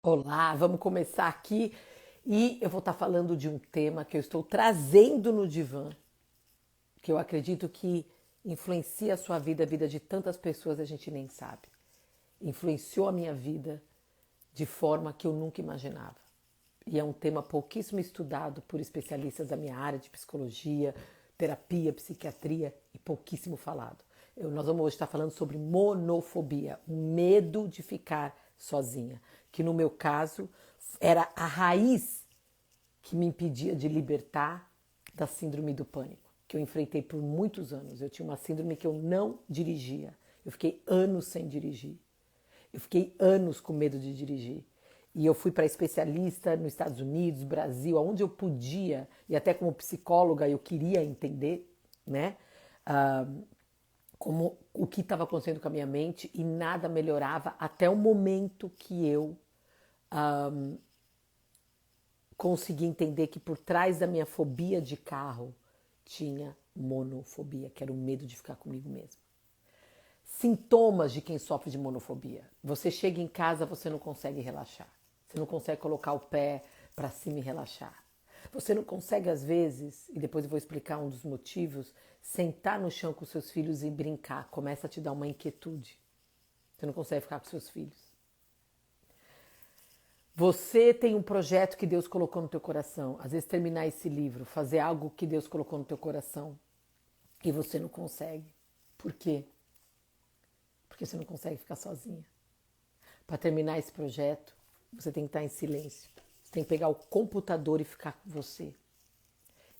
Olá, vamos começar aqui e eu vou estar falando de um tema que eu estou trazendo no divã, que eu acredito que influencia a sua vida, a vida de tantas pessoas, a gente nem sabe. Influenciou a minha vida de forma que eu nunca imaginava. E é um tema pouquíssimo estudado por especialistas da minha área de psicologia, terapia, psiquiatria e pouquíssimo falado. Nós vamos hoje estar falando sobre monofobia, o medo de ficar sozinha, que no meu caso era a raiz que me impedia de libertar da síndrome do pânico, que eu enfrentei por muitos anos. Eu tinha uma síndrome que eu não dirigia. Eu fiquei anos sem dirigir. Eu fiquei anos com medo de dirigir. E eu fui para especialista nos Estados Unidos, Brasil, aonde eu podia, e até como psicóloga eu queria entender, né? ah, como o que estava acontecendo com a minha mente e nada melhorava até o momento que eu consegui entender que por trás da minha fobia de carro tinha monofobia, que era o medo de ficar comigo mesmo. Sintomas de quem sofre de monofobia. Você chega em casa, você não consegue relaxar. Você não consegue colocar o pé para cima e relaxar. Você não consegue, às vezes, e depois eu vou explicar um dos motivos, sentar no chão com seus filhos e brincar. Começa a te dar uma inquietude. Você não consegue ficar com seus filhos. Você tem um projeto que Deus colocou no teu coração. Às vezes terminar esse livro, fazer algo que Deus colocou no teu coração e você não consegue. Por quê? Porque você não consegue ficar sozinha. Para terminar esse projeto, você tem que estar em silêncio. Você tem que pegar o computador e ficar com você.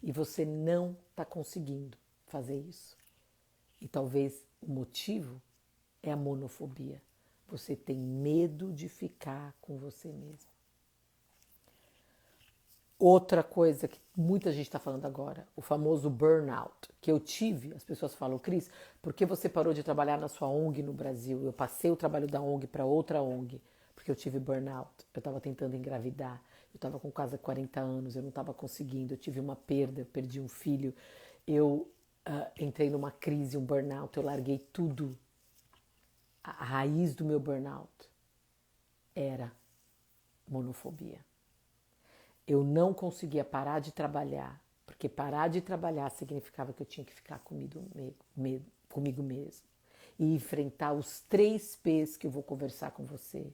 E você não está conseguindo fazer isso. E talvez o motivo é a monofobia. Você tem medo de ficar com você mesmo. Outra coisa que muita gente está falando agora, o famoso burnout, que eu tive, as pessoas falam, Cris, por que você parou de trabalhar na sua ONG no Brasil? Eu passei o trabalho da ONG para outra ONG, porque eu tive burnout. Eu estava tentando engravidar, eu estava com quase 40 anos, eu não estava conseguindo, eu tive uma perda, eu perdi um filho, eu entrei numa crise, um burnout, eu larguei tudo. A raiz do meu burnout era monofobia. Eu não conseguia parar de trabalhar, porque parar de trabalhar significava que eu tinha que ficar comigo mesmo e enfrentar os 3 P's que eu vou conversar com você,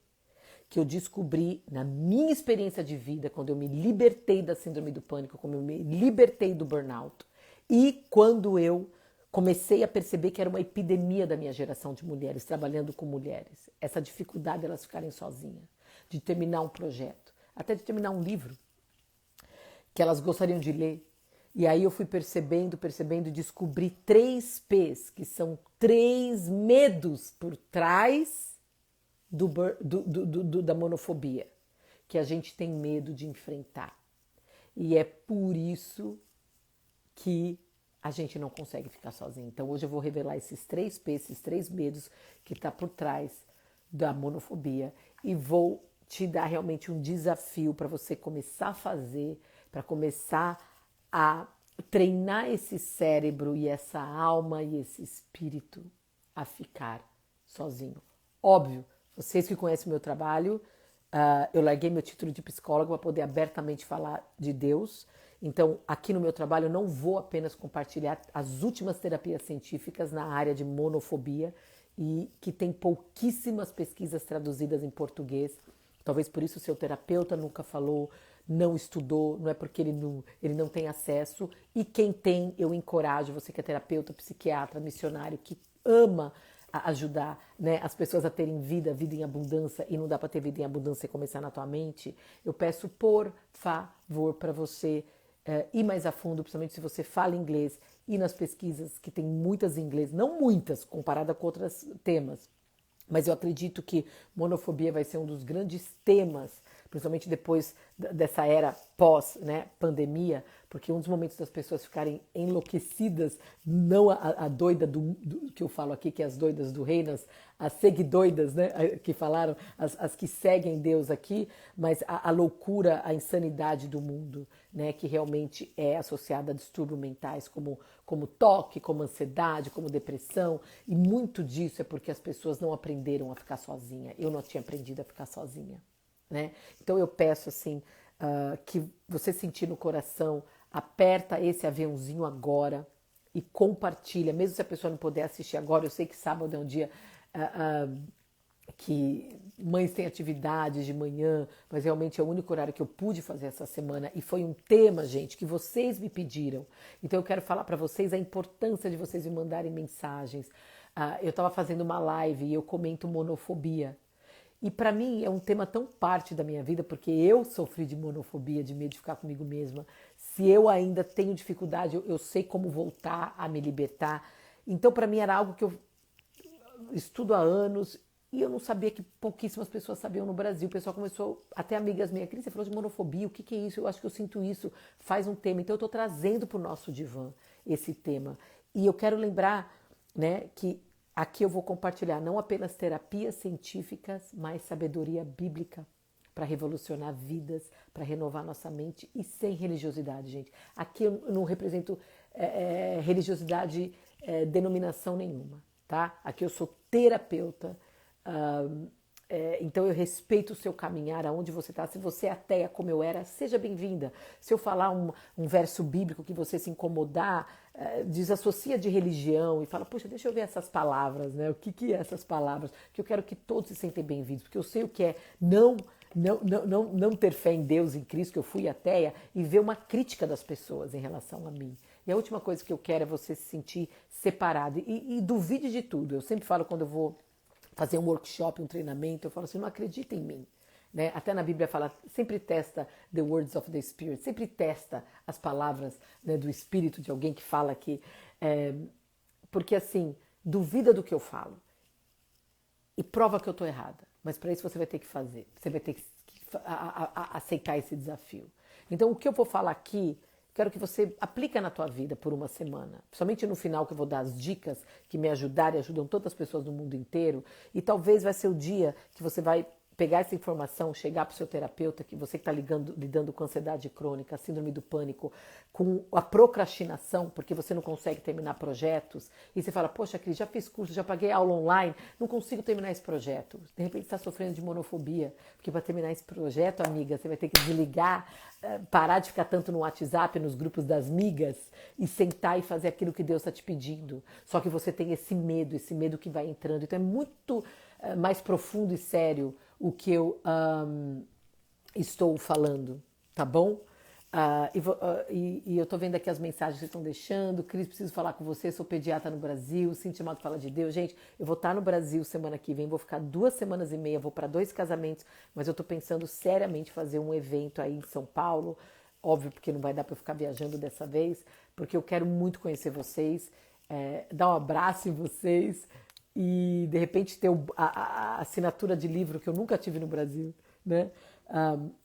que eu descobri na minha experiência de vida, quando eu me libertei da síndrome do pânico, quando eu me libertei do burnout e quando eu comecei a perceber que era uma epidemia da minha geração de mulheres, trabalhando com mulheres, essa dificuldade de elas ficarem sozinhas, de terminar um projeto, até de terminar um livro que elas gostariam de ler. E aí eu fui percebendo e descobri 3 P's, que são 3 medos por trás da monofobia, que a gente tem medo de enfrentar. E é por isso que a gente não consegue ficar sozinho. Então hoje eu vou revelar esses 3 P's, esses 3 medos que está por trás da monofobia e vou te dar realmente um desafio para você começar a fazer, para começar a treinar esse cérebro e essa alma e esse espírito a ficar sozinho. Óbvio, vocês que conhecem o meu trabalho, eu larguei meu título de psicólogo para poder abertamente falar de Deus. Então, aqui no meu trabalho, eu não vou apenas compartilhar as últimas terapias científicas na área de monofobia e que tem pouquíssimas pesquisas traduzidas em português. Talvez por isso o seu terapeuta nunca falou, não estudou, não é porque ele não tem acesso. E quem tem, eu encorajo, você que é terapeuta, psiquiatra, missionário, que ama ajudar, né, as pessoas a terem vida em abundância, e não dá para ter vida em abundância e começar na tua mente, eu peço por favor para você ir mais a fundo, principalmente se você fala inglês, ir nas pesquisas, que tem muitas em inglês, não muitas comparada com outros temas, mas eu acredito que monofobia vai ser um dos grandes temas, principalmente depois dessa era pós, né, pandemia, porque um dos momentos das pessoas ficarem enlouquecidas, não a doida do que eu falo aqui, que é as doidas do reino, as seguidoidas, né, que falaram, as que seguem Deus aqui, mas a loucura, a insanidade do mundo, né, que realmente é associada a distúrbios mentais como toque, como ansiedade, como depressão, e muito disso é porque as pessoas não aprenderam a ficar sozinha. Eu não tinha aprendido a ficar sozinha. né? Então eu peço assim, que você sentir no coração, aperta esse aviãozinho agora e compartilha, mesmo se a pessoa não puder assistir agora. Eu sei que sábado é um dia que mães têm atividades de manhã, mas realmente é o único horário que eu pude fazer essa semana e foi um tema, gente, que vocês me pediram. Então eu quero falar para vocês a importância de vocês me mandarem mensagens. Eu estava fazendo uma live e eu comento monofobia. E para mim é um tema tão parte da minha vida, porque eu sofri de monofobia, de medo de ficar comigo mesma. Se eu ainda tenho dificuldade, eu sei como voltar a me libertar. Então para mim era algo que eu estudo há anos e eu não sabia, que pouquíssimas pessoas sabiam no Brasil. O pessoal começou, até amigas minhas, Cris, você falou de monofobia, o que é isso? Eu acho que eu sinto isso, faz um tema. Então eu estou trazendo para o nosso divã esse tema. E eu quero lembrar, né, que aqui eu vou compartilhar não apenas terapias científicas, mas sabedoria bíblica para revolucionar vidas, para renovar nossa mente e sem religiosidade, gente. Aqui eu não represento religiosidade, denominação nenhuma, tá? Aqui eu sou terapeuta, então eu respeito o seu caminhar, aonde você está. Se você é ateia como eu era, seja bem-vinda. Se eu falar um verso bíblico que você se incomodar, desassocia de religião e fala, puxa, deixa eu ver essas palavras, né? O que é essas palavras? Que eu quero que todos se sentem bem-vindos, porque eu sei o que é não ter fé em Deus, em Cristo, que eu fui ateia, e ver uma crítica das pessoas em relação a mim. E a última coisa que eu quero é você se sentir separado. E duvide de tudo. Eu sempre falo, quando eu vou fazer um workshop, um treinamento, eu falo assim, não acredita em mim. Né? Até na Bíblia fala, sempre testa the words of the Spirit, sempre testa as palavras, né, do Espírito de alguém que fala aqui. Porque assim, duvida do que eu falo e prova que eu estou errada. Mas para isso você vai ter que fazer, você vai ter que aceitar esse desafio. Então o que eu vou falar aqui, quero que você aplique na tua vida por uma semana. Principalmente no final, que eu vou dar as dicas que me ajudaram e ajudam tantas pessoas no mundo inteiro. E talvez vai ser o dia que você vai pegar essa informação, chegar para o seu terapeuta, que você que está lidando com ansiedade crônica, síndrome do pânico, com a procrastinação, porque você não consegue terminar projetos, e você fala, poxa, Cris, já fiz curso, já paguei aula online, não consigo terminar esse projeto. De repente está sofrendo de monofobia, porque para terminar esse projeto, amiga, você vai ter que desligar, parar de ficar tanto no WhatsApp, nos grupos das migas, e sentar e fazer aquilo que Deus está te pedindo. Só que você tem esse medo que vai entrando. Então é muito mais profundo e sério o que eu estou falando, tá bom? E eu tô vendo aqui as mensagens que vocês estão deixando. Cris, preciso falar com você, sou pediatra no Brasil, Cintia Mato fala de Deus. Gente, eu vou estar no Brasil semana que vem, vou ficar 2 semanas e meia, vou para 2 casamentos, mas eu tô pensando seriamente fazer um evento aí em São Paulo, óbvio, porque não vai dar para eu ficar viajando dessa vez, porque eu quero muito conhecer vocês, dar um abraço em vocês, e de repente ter a assinatura de livro que eu nunca tive no Brasil, né?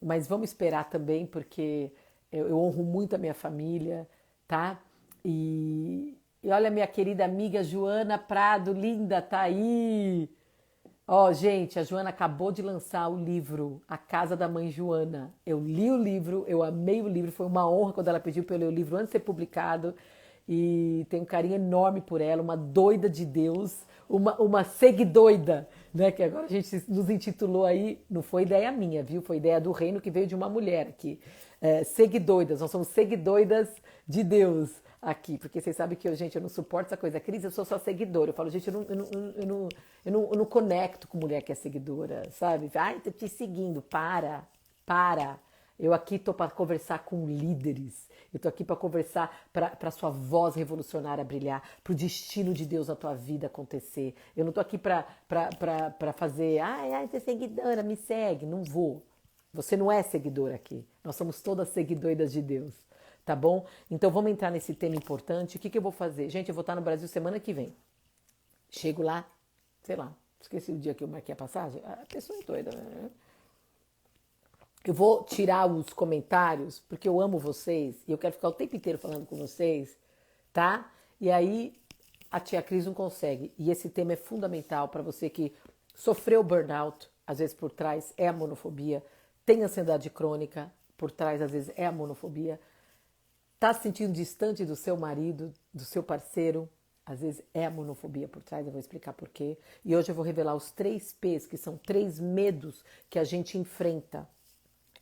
Mas vamos esperar também, porque eu honro muito a minha família, tá? E olha, minha querida amiga Joana Prado, linda, tá aí! Ó, gente, a Joana acabou de lançar o livro A Casa da Mãe Joana. Eu li o livro, eu amei o livro, foi uma honra quando ela pediu para eu ler o livro antes de ser publicado. E tenho um carinho enorme por ela, uma doida de Deus, uma seguidoida, né? Que agora a gente nos intitulou aí, não foi ideia minha, viu? Foi ideia do reino, que veio de uma mulher aqui. Seguidoidas, nós somos seguidoidas de Deus aqui, porque vocês sabem que eu não suporto essa coisa. Cris, eu sou só seguidora. Eu falo, gente, eu não conecto com mulher que é seguidora, sabe? Ai, tô te seguindo, para. Eu aqui estou para conversar com líderes. Eu estou aqui para conversar, para sua voz revolucionária brilhar, para o destino de Deus na tua vida acontecer. Eu não estou aqui para fazer, ai, você é seguidora, me segue. Não vou. Você não é seguidora aqui. Nós somos todas seguidoras de Deus. Tá bom? Então vamos entrar nesse tema importante. O que eu vou fazer? Gente, eu vou estar no Brasil semana que vem. Chego lá, sei lá, esqueci o dia que eu marquei a passagem. A pessoa é doida, né? Eu vou tirar os comentários, porque eu amo vocês e eu quero ficar o tempo inteiro falando com vocês, tá? E aí a tia Cris não consegue. E esse tema é fundamental para você que sofreu burnout, às vezes por trás é a monofobia, tem ansiedade crônica, por trás às vezes é a monofobia, tá se sentindo distante do seu marido, do seu parceiro, Às vezes é a monofobia por trás, eu vou explicar por quê. E hoje eu vou revelar os 3 P's, que são 3 medos que a gente enfrenta,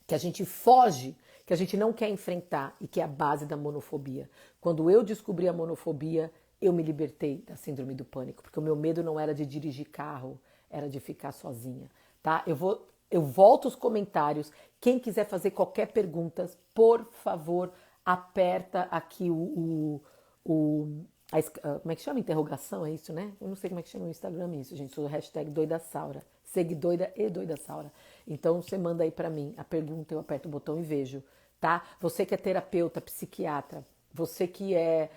que a gente foge, que a gente não quer enfrentar e que é a base da monofobia. Quando eu descobri a monofobia, eu me libertei da síndrome do pânico, porque o meu medo não era de dirigir carro, era de ficar sozinha, tá? Eu volto os comentários. Quem quiser fazer qualquer pergunta, por favor, aperta aqui como é que chama? Interrogação, é isso, né? Eu não sei como é que chama no Instagram isso, gente. Sou hashtag doidasaura. Segue doida e doidasaura. Então você manda aí pra mim a pergunta, eu aperto o botão e vejo, tá? Você que é terapeuta, psiquiatra, você que é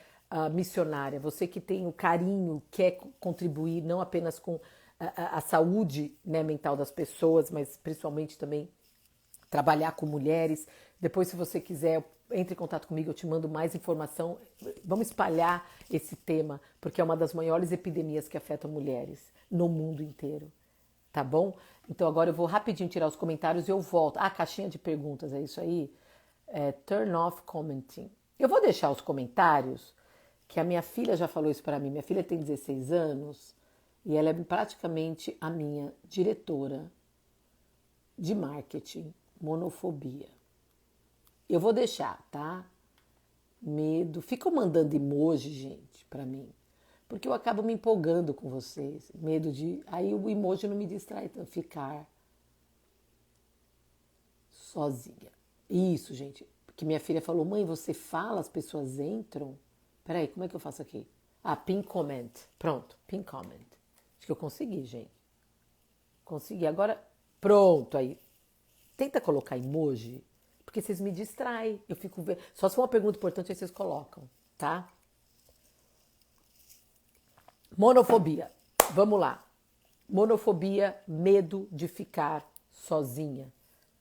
missionária, você que tem o carinho, quer contribuir não apenas com a saúde, né, mental das pessoas, mas principalmente também trabalhar com mulheres. Depois, se você quiser, entre em contato comigo, eu te mando mais informação. Vamos espalhar esse tema, porque é uma das maiores epidemias que afetam mulheres no mundo inteiro. Tá bom? Então agora eu vou rapidinho tirar os comentários e eu volto. Ah, caixinha de perguntas, é isso aí? Turn off commenting. Eu vou deixar os comentários, que a minha filha já falou isso para mim. Minha filha tem 16 anos e ela é praticamente a minha diretora de marketing, monofobia. Eu vou deixar, tá? Medo. Ficam mandando emoji, gente, pra mim. Porque eu acabo me empolgando com vocês. Medo de... Aí o emoji não me distrai tanto. Ficar sozinha. Isso, gente. Porque minha filha falou, mãe, você fala, as pessoas entram? Peraí, como é que eu faço aqui? Ah, pin comment. Pronto, pin comment. Acho que eu consegui, gente. Consegui. Agora, pronto aí. Tenta colocar emoji, porque vocês me distraem. Eu fico vendo. Só se for uma pergunta importante, aí vocês colocam, tá? Monofobia. Vamos lá. Monofobia, medo de ficar sozinha.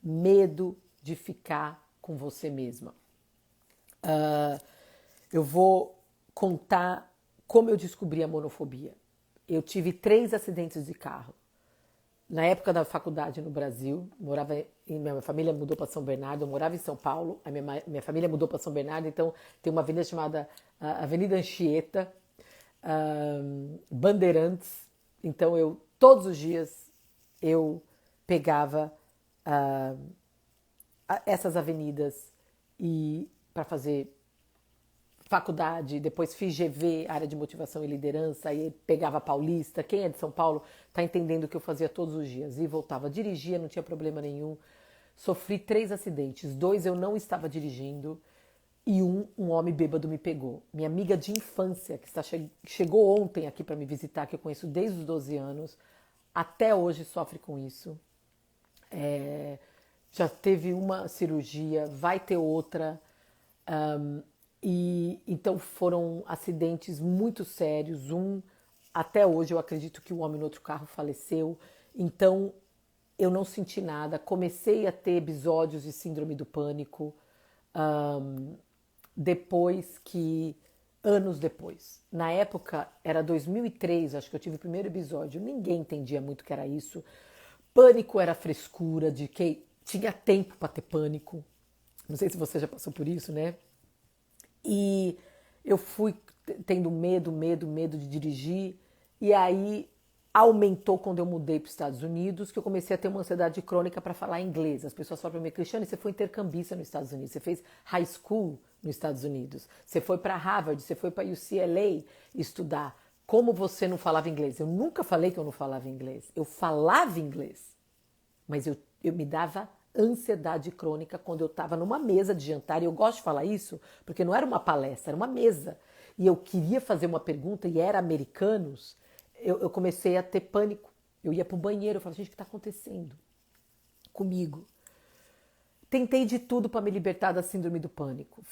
Medo de ficar com você mesma. Eu vou contar como eu descobri a monofobia. Eu tive 3 acidentes de carro. Na época da faculdade no Brasil, minha família mudou para São Bernardo, eu morava em São Paulo, a minha família mudou para São Bernardo, então tem uma avenida chamada Avenida Anchieta, Bandeirantes, então todos os dias eu pegava essas avenidas e para fazer faculdade, depois fiz GV, área de motivação e liderança, aí pegava a Paulista. Quem é de São Paulo tá entendendo o que eu fazia todos os dias. E voltava, dirigia, não tinha problema nenhum. Sofri 3 acidentes, 2 eu não estava dirigindo e um homem bêbado me pegou. Minha amiga de infância, chegou ontem aqui para me visitar, que eu conheço desde os 12 anos, até hoje sofre com isso. Já teve uma cirurgia, vai ter outra. E então foram acidentes muito sérios. Até hoje eu acredito que o homem no outro carro faleceu. Então eu não senti nada. Comecei a ter episódios de síndrome do pânico anos depois. Na época era 2003, acho que eu tive o primeiro episódio. Ninguém entendia muito o que era isso. Pânico era frescura de que tinha tempo para ter pânico. Não sei se você já passou por isso, né? E eu fui tendo medo de dirigir. E aí aumentou quando eu mudei para os Estados Unidos, que eu comecei a ter uma ansiedade crônica para falar inglês. As pessoas falam para mim, Cristiane, você foi intercambista nos Estados Unidos, você fez high school nos Estados Unidos, você foi para Harvard, você foi para UCLA estudar. Como você não falava inglês? Eu nunca falei que eu não falava inglês. Eu falava inglês, mas eu me dava ansiedade crônica quando eu estava numa mesa de jantar, e eu gosto de falar isso porque não era uma palestra, era uma mesa, e eu queria fazer uma pergunta e era americanos, eu comecei a ter pânico. Eu ia para o banheiro, eu falava, gente, o que está acontecendo comigo? Tentei de tudo para me libertar da síndrome do pânico.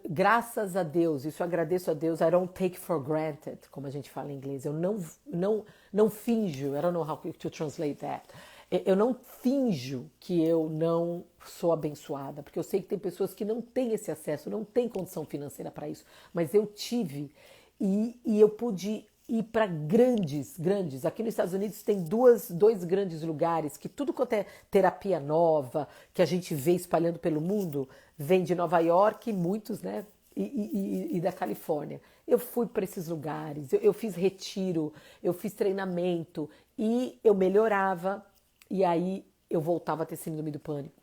Graças a Deus, isso eu agradeço a Deus, I don't take for granted, como a gente fala em inglês. Eu não finjo, I don't know how to translate that. Eu não finjo que eu não sou abençoada, porque eu sei que tem pessoas que não têm esse acesso, não têm condição financeira para isso, mas eu tive e eu pude ir para grandes. Aqui nos Estados Unidos tem dois grandes lugares que tudo quanto é terapia nova, que a gente vê espalhando pelo mundo, vem de Nova York, muitos, né? E da Califórnia. Eu fui para esses lugares, eu fiz retiro, eu fiz treinamento e eu melhorava e aí eu voltava a ter síndrome do pânico.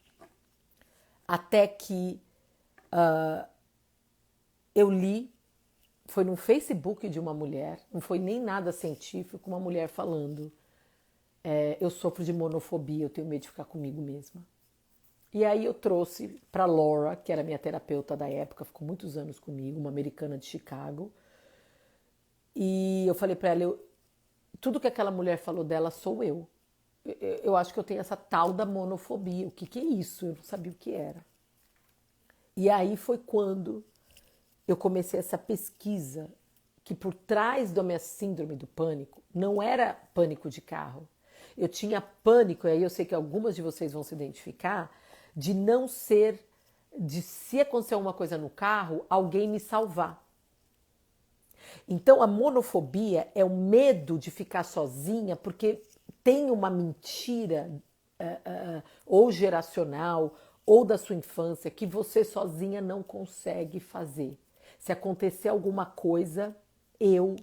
Até que eu li, foi no Facebook de uma mulher, não foi nem nada científico, uma mulher falando, eu sofro de monofobia, eu tenho medo de ficar comigo mesma. E aí eu trouxe para Laura, que era minha terapeuta da época, ficou muitos anos comigo, uma americana de Chicago, e eu falei para ela, tudo que aquela mulher falou dela sou eu. Eu acho que eu tenho essa tal da monofobia. O que é isso? Eu não sabia o que era. E aí foi quando eu comecei essa pesquisa que por trás da minha síndrome do pânico não era pânico de carro. Eu tinha pânico, e aí eu sei que algumas de vocês vão se identificar, de não ser, de se acontecer alguma coisa no carro, alguém me salvar. Então a monofobia é o medo de ficar sozinha porque tem uma mentira ou geracional ou da sua infância que você sozinha não consegue fazer. Se acontecer alguma coisa, eu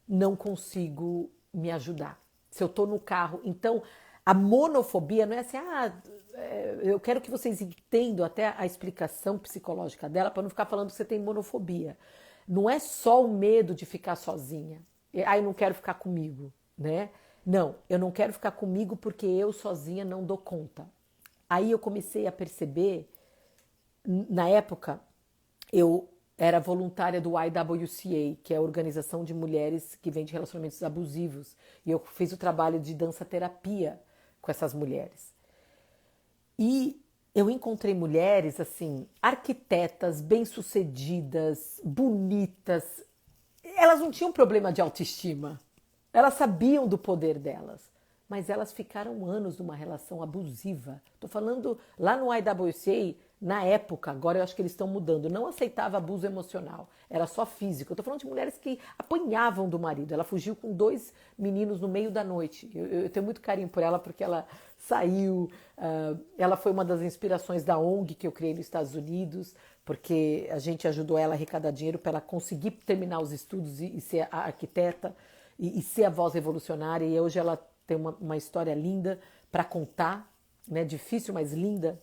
não consigo me ajudar. Se eu estou no carro. Então, a monofobia não é assim, eu quero que vocês entendam até a explicação psicológica dela para não ficar falando que você tem monofobia. Não é só o medo de ficar sozinha. Eu não quero ficar comigo, né? Não, eu não quero ficar comigo porque eu sozinha não dou conta. Aí eu comecei a perceber, na época, eu era voluntária do IWCA, que é a Organização de Mulheres que vem de relacionamentos abusivos, e eu fiz o trabalho de dança-terapia com essas mulheres. E eu encontrei mulheres, assim, arquitetas, bem-sucedidas, bonitas. Elas não tinham problema de autoestima. Elas sabiam do poder delas. Mas elas ficaram anos numa relação abusiva. Estou falando lá no IWCA, na época, agora eu acho que eles estão mudando, não aceitava abuso emocional, era só físico. Eu estou falando de mulheres que apanhavam do marido. Ela fugiu com 2 meninos no meio da noite. Eu tenho muito carinho por ela porque ela saiu, ela foi uma das inspirações da ONG que eu criei nos Estados Unidos, porque a gente ajudou ela a arrecadar dinheiro para ela conseguir terminar os estudos e ser a arquiteta e ser a voz revolucionária. E hoje ela tem uma história linda para contar, né? Difícil, mas linda,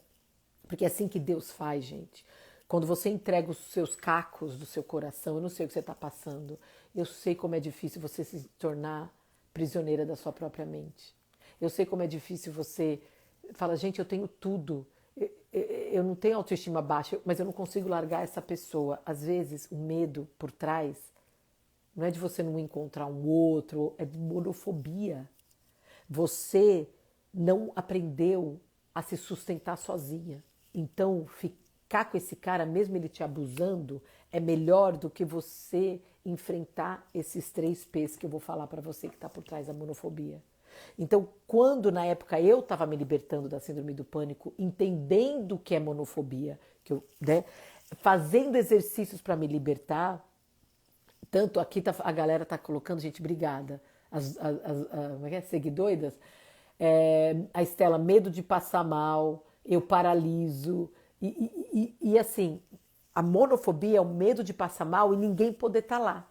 porque é assim que Deus faz, gente. Quando você entrega os seus cacos do seu coração, eu não sei o que você está passando, eu sei como é difícil você se tornar prisioneira da sua própria mente. Eu sei como é difícil você falar, gente, eu tenho tudo, eu não tenho autoestima baixa, mas eu não consigo largar essa pessoa. Às vezes, o medo por trás não é de você não encontrar um outro, é de monofobia. Você não aprendeu a se sustentar sozinha. Então, ficar com esse cara, mesmo ele te abusando, é melhor do que você enfrentar esses 3 P's que eu vou falar para você que está por trás da monofobia. Então, quando na época eu estava me libertando da síndrome do pânico, entendendo o que é monofobia, né, fazendo exercícios para me libertar, tanto aqui a galera está colocando, gente, obrigada, como é que é? Seguidoidas, a Estela, medo de passar mal, eu paraliso, e assim, a monofobia é o medo de passar mal e ninguém poder estar lá.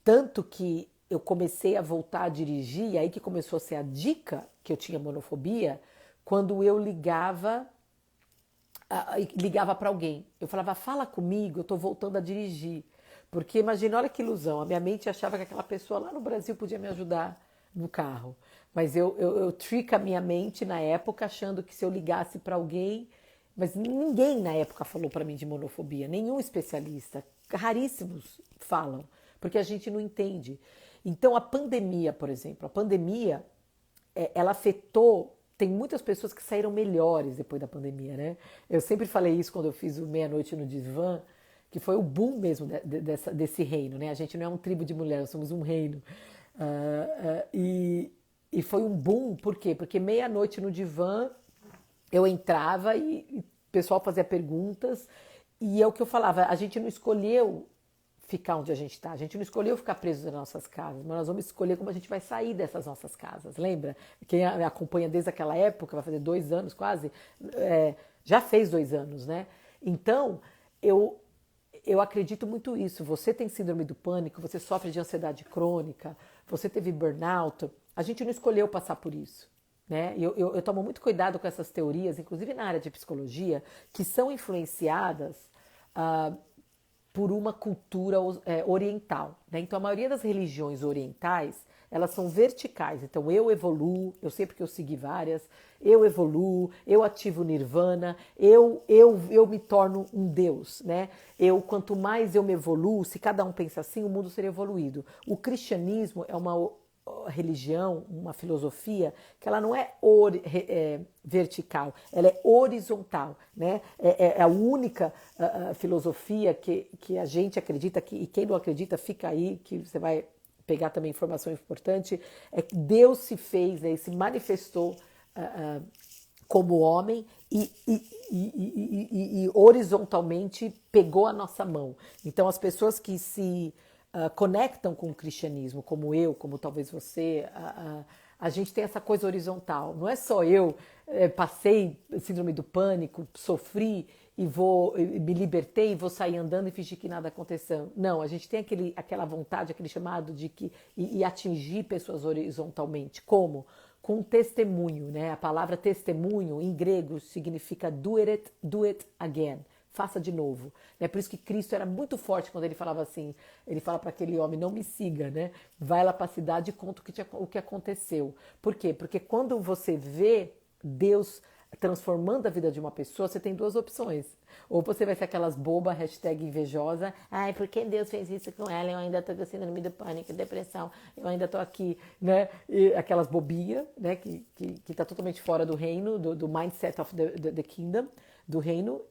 Tanto que eu comecei a voltar a dirigir, e aí que começou a ser a dica que eu tinha monofobia, quando eu ligava para alguém. Eu falava, fala comigo, eu estou voltando a dirigir. Porque imagina, olha que ilusão, a minha mente achava que aquela pessoa lá no Brasil podia me ajudar no carro. Mas eu trico a minha mente na época achando que se eu ligasse para alguém... Mas ninguém na época falou para mim de monofobia, nenhum especialista. Raríssimos falam, porque a gente não entende. Então a pandemia, por exemplo, ela afetou... Tem muitas pessoas que saíram melhores depois da pandemia, né? Eu sempre falei isso quando eu fiz o Meia-Noite no Divã, que foi o boom mesmo desse reino, né? A gente não é uma tribo de mulheres, nós somos um reino. E foi um boom, por quê? Porque Meia-Noite no Divã, eu entrava e o pessoal fazia perguntas, e é o que eu falava, a gente não escolheu ficar onde a gente está, a gente não escolheu ficar preso nas nossas casas, mas nós vamos escolher como a gente vai sair dessas nossas casas, lembra? Quem me acompanha desde aquela época, vai fazer 2 anos quase, já fez 2 anos, né? Então, eu eu acredito muito nisso. Você tem síndrome do pânico, você sofre de ansiedade crônica, você teve burnout, a gente não escolheu passar por isso. Né? Eu tomo muito cuidado com essas teorias, inclusive na área de psicologia, que são influenciadas ah, por uma cultura oriental. Né? Então, a maioria das religiões orientais, elas são verticais. Então, eu evoluo, eu sei porque eu segui várias, eu evoluo, eu ativo o nirvana, eu me torno um Deus. Né? Quanto mais eu me evoluo, se cada um pensa assim, o mundo seria evoluído. O cristianismo é uma religião, uma filosofia, que ela não é vertical, ela é horizontal, né? É a única filosofia que a gente acredita, e quem não acredita fica aí, que você vai pegar também informação importante, é que Deus se fez, né, e se manifestou como homem e horizontalmente pegou a nossa mão. Então as pessoas que se conectam com o cristianismo, como eu, como talvez você, a gente tem essa coisa horizontal. Não é só eu passei síndrome do pânico, sofri me libertei e vou sair andando e fingir que nada aconteceu. Não, a gente tem aquela vontade, aquele chamado de e atingir pessoas horizontalmente. Como? Com testemunho, né? A palavra testemunho em grego significa do it again. Faça de novo. É por isso que Cristo era muito forte quando ele falava assim, ele fala para aquele homem, não me siga, né? Vai lá para a cidade e conta o que aconteceu. Por quê? Porque quando você vê Deus transformando a vida de uma pessoa, você tem duas opções. Ou você vai ser aquelas bobas, #invejosa, ai, por que Deus fez isso com ela? Eu ainda estou com síndrome do pânico, depressão, eu ainda estou aqui, né? E aquelas bobinhas, né? Que tá totalmente fora do reino, do mindset of the kingdom, do reino,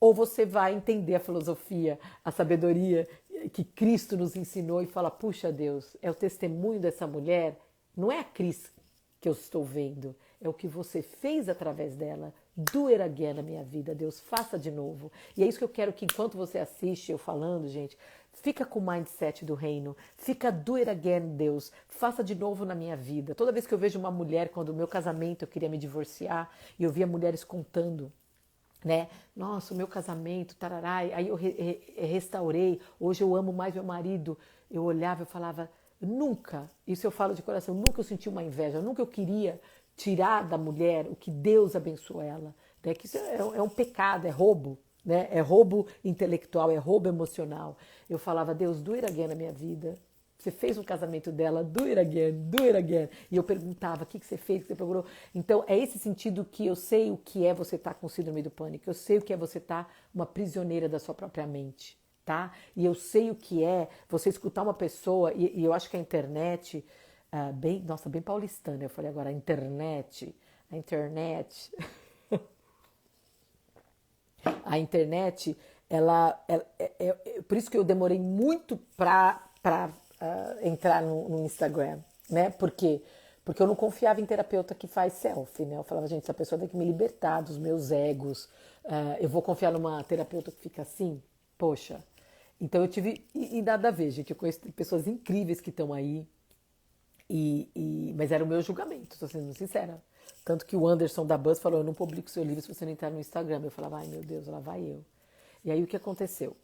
ou você vai entender a filosofia, a sabedoria que Cristo nos ensinou e fala, puxa Deus, é o testemunho dessa mulher, não é a Cris que eu estou vendo, é o que você fez através dela. Do it again na minha vida, Deus, faça de novo. E é isso que eu quero que enquanto você assiste eu falando, gente, fica com o mindset do reino, fica do it again, Deus, faça de novo na minha vida. Toda vez que eu vejo uma mulher, quando no meu casamento eu queria me divorciar, e eu via mulheres contando, né? Nossa, o meu casamento, tarará, aí eu restaurei, hoje eu amo mais meu marido. Eu olhava e falava, nunca, isso eu falo de coração, nunca eu senti uma inveja, nunca eu queria tirar da mulher o que Deus abençoou ela. Né? Que isso é um pecado, é roubo, né? É roubo intelectual, é roubo emocional. Eu falava, Deus, do it again na minha vida. Você fez um casamento dela, do it again, do it again. E eu perguntava, o que você fez, o que você procurou? Então, é esse sentido que eu sei o que é você estar com síndrome do pânico. Eu sei o que é você estar uma prisioneira da sua própria mente, tá? E eu sei o que é você escutar uma pessoa, e eu acho que a internet, bem paulistana, eu falei agora, a internet, a internet, por isso que eu demorei muito para entrar no Instagram, né? Por quê? Porque eu não confiava em terapeuta que faz selfie, né? Eu falava, gente, essa pessoa tem que me libertar dos meus egos. Eu vou confiar numa terapeuta que fica assim? Poxa. Então eu tive... E nada a ver, gente. Eu conheço pessoas incríveis que estão aí. Mas era o meu julgamento, estou sendo sincera. Tanto que o Anderson da Buzz falou, eu não publico seu livro se você não entrar no Instagram. Eu falava, ai meu Deus, lá vai eu. E aí o que aconteceu?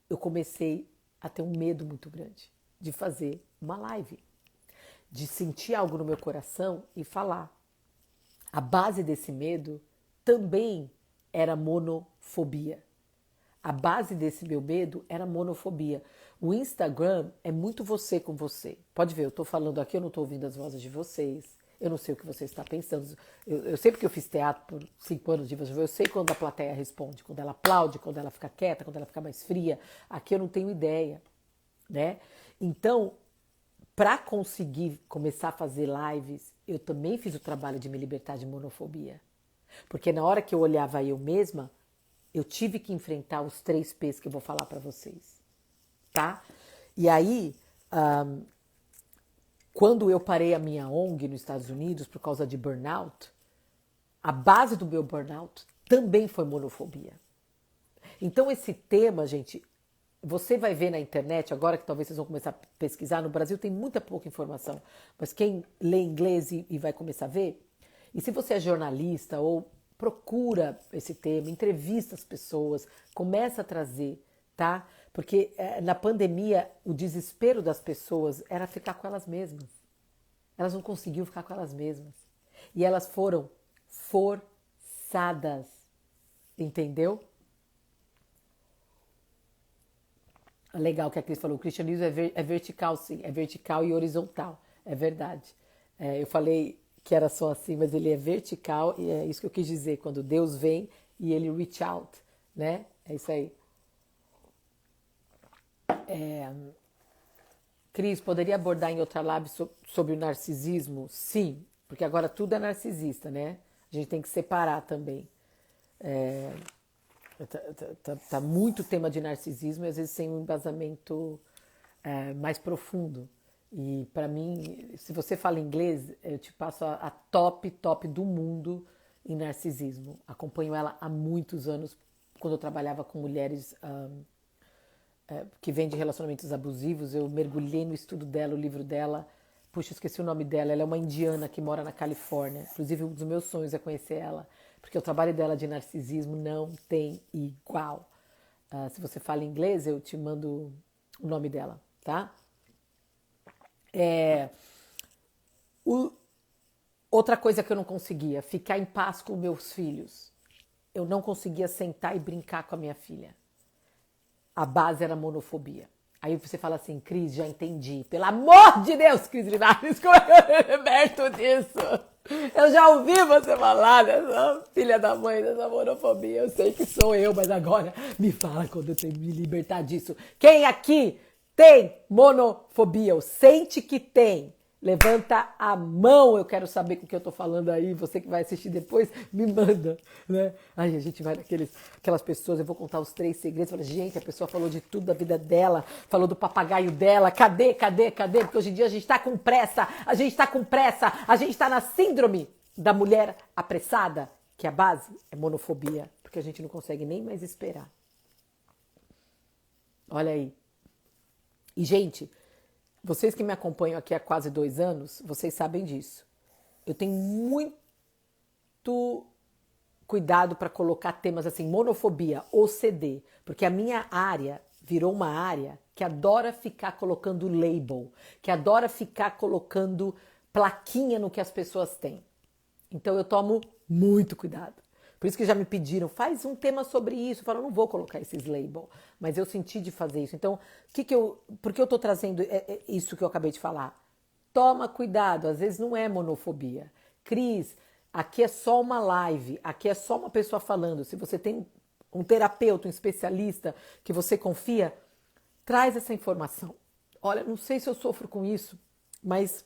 Eu comecei a ter um medo muito grande de fazer uma live, de sentir algo no meu coração e falar. A base desse medo também era monofobia. A base desse meu medo era monofobia. O Instagram é muito você com você. Pode ver, eu estou falando aqui, eu não estou ouvindo as vozes de vocês. Eu não sei o que você está pensando. Eu sei porque eu fiz teatro por 5 anos de eu sei quando a plateia responde, quando ela aplaude, quando ela fica quieta, quando ela fica mais fria. Aqui eu não tenho ideia, né? Então, para conseguir começar a fazer lives, eu também fiz o trabalho de me libertar de monofobia. Porque na hora que eu olhava eu mesma, eu tive que enfrentar os 3 P's que eu vou falar para vocês, tá? E aí, quando eu parei a minha ONG nos Estados Unidos por causa de burnout, a base do meu burnout também foi monofobia. Então esse tema, gente, você vai ver na internet, agora que talvez vocês vão começar a pesquisar, no Brasil tem muita pouca informação, mas quem lê inglês e vai começar a ver, e se você é jornalista ou procura esse tema, entrevista as pessoas, começa a trazer, tá? Porque na pandemia o desespero das pessoas era ficar com elas mesmas. Elas não conseguiam ficar com elas mesmas. E elas foram forçadas, entendeu? Legal que a Cris falou, o cristianismo é vertical, sim, é vertical e horizontal, é verdade. Eu falei que era só assim, mas ele é vertical e é isso que eu quis dizer, quando Deus vem e ele reach out, né? É isso aí. Cris, poderia abordar em outra live sobre o narcisismo? Sim, porque agora tudo é narcisista, né? A gente tem que separar também. Tá muito tema de narcisismo e às vezes sem um embasamento mais profundo. E para mim, se você fala inglês, eu te passo a top do mundo em narcisismo. Acompanho ela há muitos anos, quando eu trabalhava com mulheres que vêm de relacionamentos abusivos. Eu mergulhei no estudo dela, o livro dela. Puxa, esqueci o nome dela. Ela é uma indiana que mora na Califórnia. Inclusive, um dos meus sonhos é conhecer ela, porque o trabalho dela de narcisismo não tem igual. Se você fala inglês, eu te mando o nome dela, tá? Outra coisa que eu não conseguia, ficar em paz com meus filhos. Eu não conseguia sentar e brincar com a minha filha. A base era monofobia. Aí você fala assim, Cris, já entendi. Pelo amor de Deus, Cris Linares, como é que eu me liberto disso? Eu já ouvi você falar dessa filha da mãe, dessa monofobia. Eu sei que sou eu, mas agora me fala quando eu tenho que me libertar disso. Quem aqui tem monofobia? Ou sente que tem? Levanta a mão, eu quero saber com o que eu tô falando aí. Você que vai assistir depois, me manda, né? Aí a gente vai aquelas pessoas, eu vou contar os 3 segredos. Fala, gente, a pessoa falou de tudo da vida dela, falou do papagaio dela. Cadê? Porque hoje em dia a gente tá com pressa, a gente tá na síndrome da mulher apressada, que a base é monofobia, porque a gente não consegue nem mais esperar. Olha aí. E, gente, vocês que me acompanham aqui há quase 2 anos, vocês sabem disso. Eu tenho muito cuidado para colocar temas assim, monofobia, OCD, porque a minha área virou uma área que adora ficar colocando label, que adora ficar colocando plaquinha no que as pessoas têm. Então eu tomo muito cuidado. Por isso que já me pediram, faz um tema sobre isso. Eu falo, não vou colocar esses labels, mas eu senti de fazer isso. Então, por que eu estou trazendo isso que eu acabei de falar? Toma cuidado, às vezes não é monofobia. Cris, aqui é só uma live, aqui é só uma pessoa falando. Se você tem um terapeuta, um especialista que você confia, traz essa informação. Olha, não sei se eu sofro com isso, mas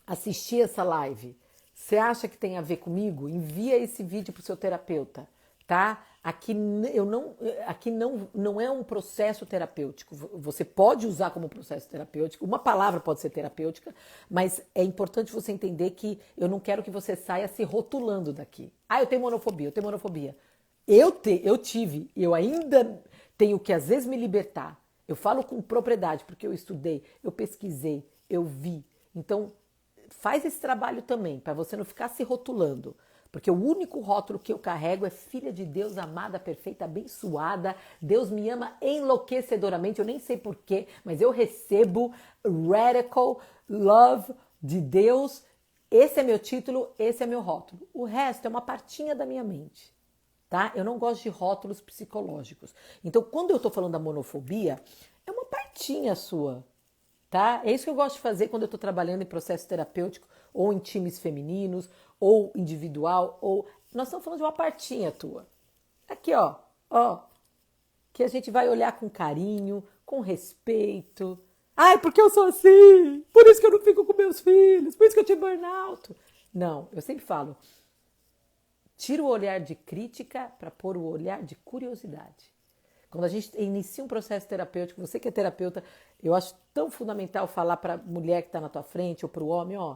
assisti essa live. Você acha que tem a ver comigo? Envia esse vídeo para o seu terapeuta, tá? Aqui não é um processo terapêutico. Você pode usar como processo terapêutico. Uma palavra pode ser terapêutica, mas é importante você entender que eu não quero que você saia se rotulando daqui. Ah, eu tenho monofobia. Eu tive, eu ainda tenho que às vezes me libertar. Eu falo com propriedade porque eu estudei, eu pesquisei, eu vi. Então, faz esse trabalho também, para você não ficar se rotulando. Porque o único rótulo que eu carrego é filha de Deus, amada, perfeita, abençoada. Deus me ama enlouquecedoramente, eu nem sei porquê, mas eu recebo radical love de Deus. Esse é meu título, esse é meu rótulo. O resto é uma partinha da minha mente, tá? Eu não gosto de rótulos psicológicos. Então, quando eu tô falando da monofobia, é uma partinha sua. Tá? É isso que eu gosto de fazer quando eu estou trabalhando em processo terapêutico, ou em times femininos, ou individual, ou... Nós estamos falando de uma partinha tua. Aqui, ó, que a gente vai olhar com carinho, com respeito. Ai, porque eu sou assim? Por isso que eu não fico com meus filhos, por isso que eu tive burnout. Não, eu sempre falo, tira o olhar de crítica para pôr o olhar de curiosidade. Quando a gente inicia um processo terapêutico, você que é terapeuta, eu acho tão fundamental falar para a mulher que está na tua frente ou para o homem, ó,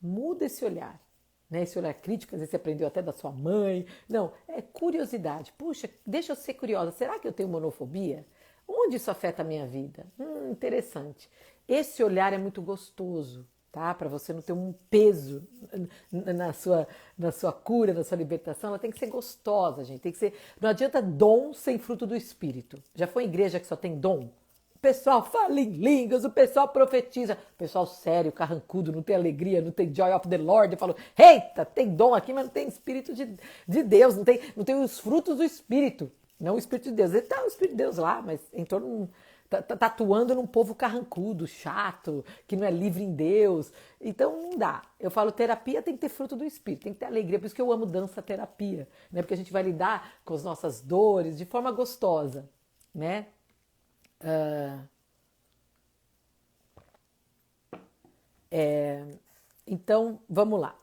muda esse olhar, né? Esse olhar crítico, às vezes você aprendeu até da sua mãe. Não, é curiosidade. Puxa, deixa eu ser curiosa. Será que eu tenho monofobia? Onde isso afeta a minha vida? Interessante. Esse olhar é muito gostoso, tá? Para você não ter um peso na sua cura, na sua libertação, ela tem que ser gostosa, gente. Tem que ser. Não adianta dom sem fruto do Espírito. Já foi em igreja que só tem dom? O pessoal fala em línguas, o pessoal profetiza. O pessoal sério, carrancudo, não tem alegria, não tem joy of the Lord. Eu falo, eita, tem dom aqui, mas não tem Espírito de Deus, não tem os frutos do Espírito. Não o Espírito de Deus. Ele tá o Espírito de Deus lá, mas em torno tá atuando num povo carrancudo, chato, que não é livre em Deus. Então não dá. Eu falo, terapia tem que ter fruto do Espírito, tem que ter alegria. Por isso que eu amo dança terapia, né? Porque a gente vai lidar com as nossas dores de forma gostosa, né? Então, vamos lá.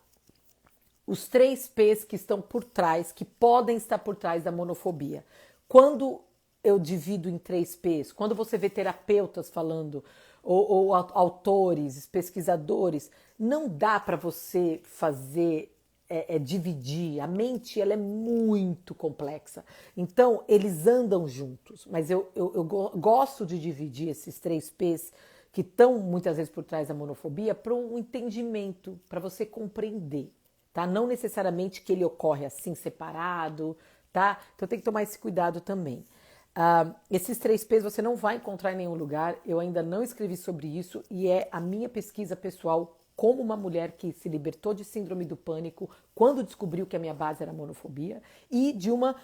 Os 3 P's que estão por trás, que podem estar por trás da monofobia. Quando eu divido em 3 P's, quando você vê terapeutas falando, ou autores, pesquisadores, não dá para você fazer, dividir. A mente ela é muito complexa. Então, eles andam juntos. Mas eu gosto de dividir esses 3 P's que estão muitas vezes por trás da monofobia para um entendimento, para você compreender. Tá? Não necessariamente que ele ocorre assim, separado, tá? Então tem que tomar esse cuidado também. Esses 3 P's você não vai encontrar em nenhum lugar, eu ainda não escrevi sobre isso e é a minha pesquisa pessoal como uma mulher que se libertou de síndrome do pânico quando descobriu que a minha base era monofobia e de uma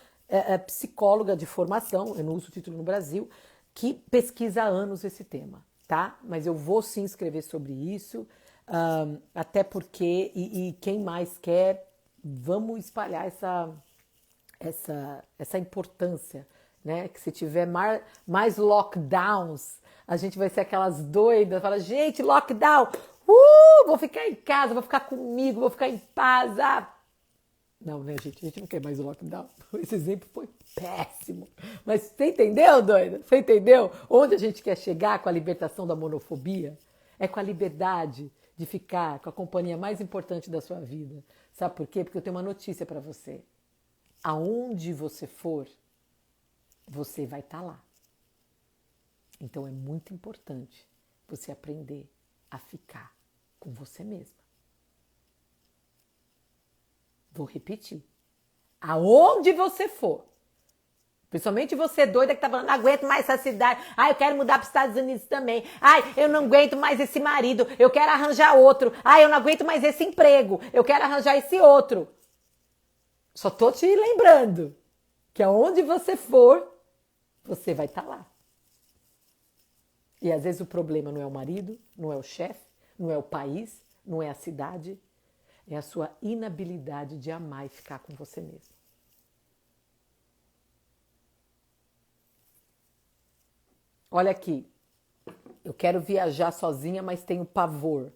psicóloga de formação, eu não uso o título no Brasil, que pesquisa há anos esse tema, tá? Mas eu vou sim escrever sobre isso. Até porque, e quem mais quer, vamos espalhar essa importância, né? Que se tiver mais lockdowns, a gente vai ser aquelas doidas, fala, gente, lockdown, vou ficar em casa, vou ficar comigo, vou ficar em paz. Não, né, gente? A gente não quer mais o lockdown. Esse exemplo foi péssimo. Mas você entendeu, doida? Você entendeu onde a gente quer chegar com a libertação da monofobia? É com a liberdade de ficar com a companhia mais importante da sua vida. Sabe por quê? Porque eu tenho uma notícia para você. Aonde você for, você vai estar lá. Então é muito importante você aprender a ficar com você mesma. Vou repetir. Aonde você for, principalmente você doida que tá falando, não aguento mais essa cidade. Eu quero mudar para os Estados Unidos também. Eu não aguento mais esse marido. Eu quero arranjar outro. Eu não aguento mais esse emprego. Eu quero arranjar esse outro. Só tô te lembrando que aonde você for, você vai estar lá. E às vezes o problema não é o marido, não é o chefe, não é o país, não é a cidade. É a sua inabilidade de amar e ficar com você mesmo. Olha aqui, eu quero viajar sozinha, mas tenho pavor.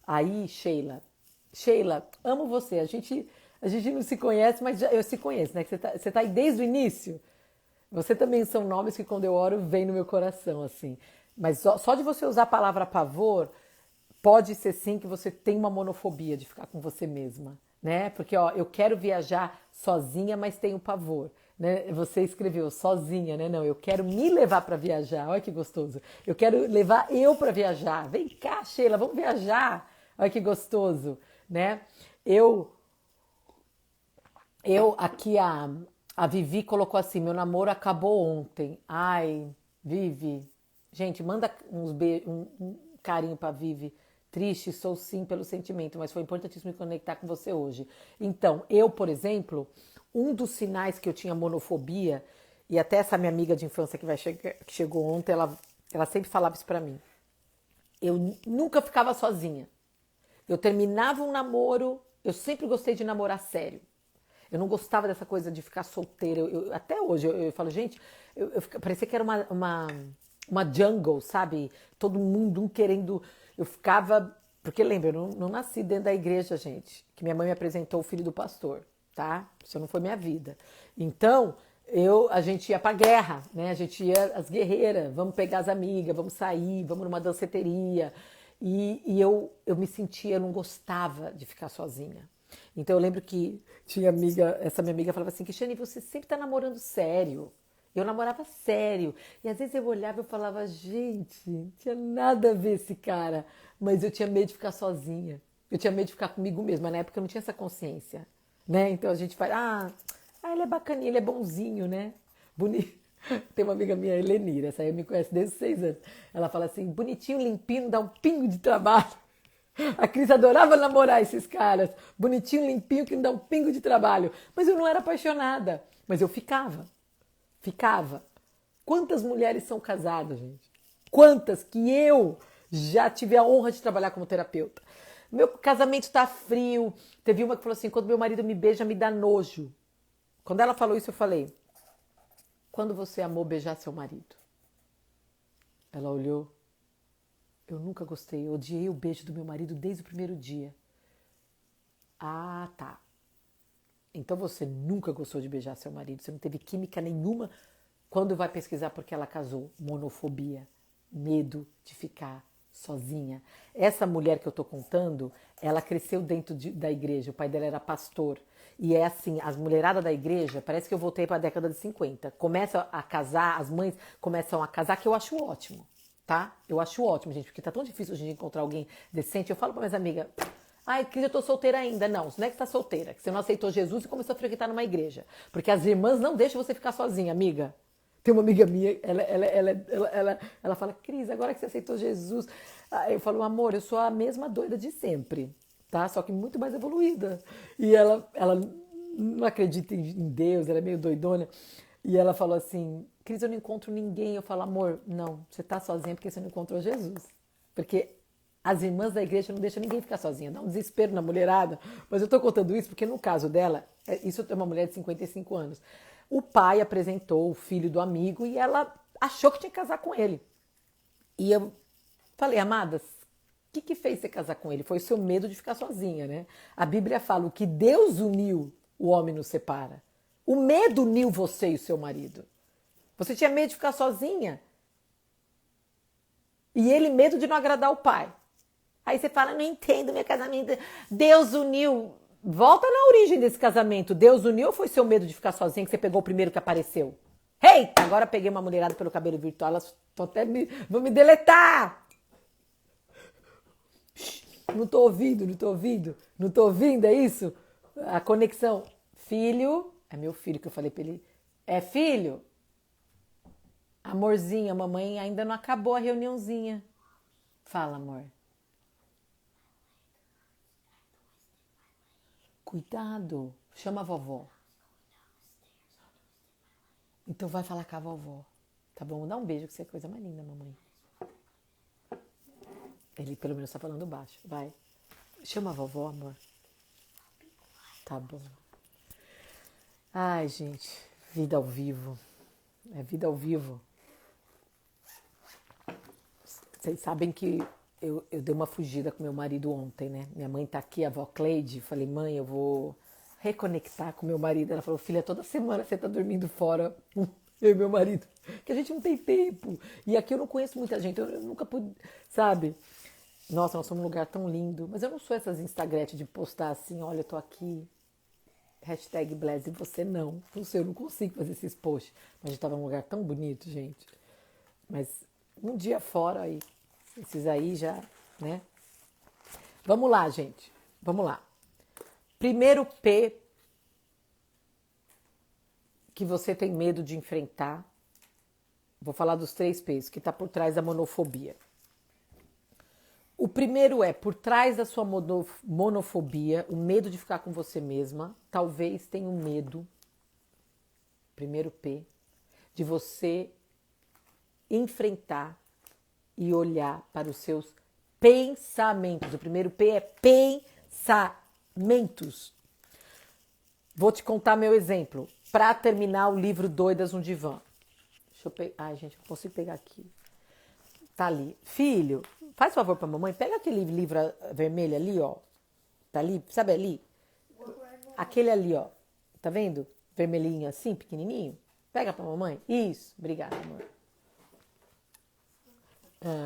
Aí, Sheila, amo você. A gente não se conhece, mas eu se conheço, né? Você tá aí desde o início. Você também são nomes que quando eu oro vem no meu coração, assim. Mas só de você usar a palavra pavor, pode ser sim que você tem uma monofobia de ficar com você mesma, né? Porque, eu quero viajar sozinha, mas tenho pavor. Né? Você escreveu sozinha, né? Não, eu quero me levar para viajar. Olha que gostoso. Eu quero levar eu para viajar. Vem cá, Sheila, vamos viajar. Olha que gostoso, né? Eu aqui a Vivi colocou assim: meu namoro acabou ontem. Ai, Vivi, gente, manda um carinho para Vivi. Triste, sou sim pelo sentimento, mas foi importantíssimo me conectar com você hoje. Então, eu, por exemplo, um dos sinais que eu tinha monofobia, e até essa minha amiga de infância que chegou ontem, ela sempre falava isso pra mim. Eu nunca ficava sozinha. Eu terminava um namoro, eu sempre gostei de namorar sério. Eu não gostava dessa coisa de ficar solteira. Até hoje, eu falo, gente, parecia que era uma jungle, sabe? Todo mundo querendo... Eu ficava... Porque lembra, eu não nasci dentro da igreja, gente. Que minha mãe me apresentou o filho do pastor, tá? Isso não foi minha vida. Então, a gente ia pra guerra, né? A gente ia as guerreiras. Vamos pegar as amigas, vamos sair, vamos numa danceteria. E eu me sentia, eu não gostava de ficar sozinha. Então eu lembro que tinha essa minha amiga falava assim, Cristiane, você sempre tá namorando sério. Eu namorava sério. E às vezes eu olhava e eu falava, gente, não tinha nada a ver esse cara. Mas eu tinha medo de ficar sozinha. Eu tinha medo de ficar comigo mesma. Mas na época eu não tinha essa consciência. Né? Então a gente fala, ele é bacaninha, ele é bonzinho, né? Bonito. Tem uma amiga minha, Helenira, essa aí me conhece desde os 6 anos. Ela fala assim, bonitinho, limpinho, dá um pingo de trabalho. A Cris adorava namorar esses caras. Bonitinho, limpinho, que não dá um pingo de trabalho. Mas eu não era apaixonada. Mas eu ficava. Ficava. Quantas mulheres são casadas, gente? Quantas que eu já tive a honra de trabalhar como terapeuta. Meu casamento tá frio. Teve uma que falou assim, quando meu marido me beija, me dá nojo. Quando ela falou isso, eu falei, quando você amou beijar seu marido? Ela olhou. Eu nunca gostei, eu odiei o beijo do meu marido desde o primeiro dia. Ah, tá. Então você nunca gostou de beijar seu marido, você não teve química nenhuma quando vai pesquisar porque ela casou. Monofobia, medo de ficar sozinha. Essa mulher que eu tô contando, ela cresceu dentro da igreja, o pai dela era pastor. E é assim, as mulheradas da igreja, parece que eu voltei para a década de 50. Começa a casar, as mães começam a casar, que eu acho ótimo. Tá? Eu acho ótimo, gente, porque tá tão difícil hoje de encontrar alguém decente. Eu falo para minhas amigas, ai, Cris, eu tô solteira ainda. Não, isso não é que você tá solteira, que você não aceitou Jesus e começou a frequentar numa igreja. Porque as irmãs não deixam você ficar sozinha, amiga. Tem uma amiga minha, ela fala, Cris, agora que você aceitou Jesus. Eu falo, amor, eu sou a mesma doida de sempre, tá? Só que muito mais evoluída. E ela não acredita em Deus, ela é meio doidona. E ela falou assim, Cris, eu não encontro ninguém. Eu falo, amor, não, você tá sozinha porque você não encontrou Jesus. Porque as irmãs da igreja não deixam ninguém ficar sozinha, dá um desespero na mulherada. Mas eu tô contando isso porque no caso dela, isso é uma mulher de 55 anos. O pai apresentou o filho do amigo e ela achou que tinha que casar com ele. E eu falei, amadas, o que fez você casar com ele? Foi o seu medo de ficar sozinha, né? A Bíblia fala, o que Deus uniu, o homem nos separa. O medo uniu você e o seu marido. Você tinha medo de ficar sozinha. E ele medo de não agradar o pai. Aí você fala, não entendo meu casamento. Deus uniu. Volta na origem desse casamento. Deus uniu ou foi seu medo de ficar sozinha que você pegou o primeiro que apareceu? Eita, agora peguei uma mulherada pelo cabelo virtual. Elas vão me deletar. Não tô ouvindo, não tô ouvindo. Não tô ouvindo, é isso? A conexão. Filho, é meu filho que eu falei pra ele. É filho? Amorzinho, a mamãe ainda não acabou a reuniãozinha. Fala, amor. Cuidado, chama a vovó. Então vai falar com a vovó. Tá bom? Dá um beijo que você é a coisa mais linda, mamãe. Ele pelo menos tá falando baixo. Vai. Chama a vovó, amor. Tá bom. Ai, gente. Vida ao vivo. É vida ao vivo. Vocês sabem que eu dei uma fugida com meu marido ontem, né? Minha mãe tá aqui, a avó Cleide. Falei, mãe, eu vou reconectar com meu marido. Ela falou, filha, toda semana você tá dormindo fora, eu e meu marido. Que a gente não tem tempo. E aqui eu não conheço muita gente, eu nunca pude, sabe? Nossa, nós somos um lugar tão lindo. Mas eu não sou essas Instagretes de postar assim, olha, eu tô aqui. Hashtag Bless e você não. Não sei, eu não consigo fazer esses posts. Mas a gente tava num lugar tão bonito, gente. Mas um dia fora aí, esses aí já, né? Vamos lá, gente. Vamos lá. Primeiro P que você tem medo de enfrentar. Vou falar dos 3 P's que está por trás da monofobia. O primeiro é, por trás da sua monofobia, o medo de ficar com você mesma, talvez tenha um medo, primeiro P, de você enfrentar e olhar para os seus pensamentos. O primeiro P é pensamentos. Vou te contar meu exemplo. Para terminar o livro Doidas no Divã. Deixa eu pegar. Ai, gente, não consigo pegar aqui. Tá ali. Filho, faz favor pra mamãe. Pega aquele livro vermelho ali, ó. Tá ali, sabe ali? Aquele ali, ó. Tá vendo? Vermelhinho assim, pequenininho. Pega pra mamãe. Isso. Obrigada, amor.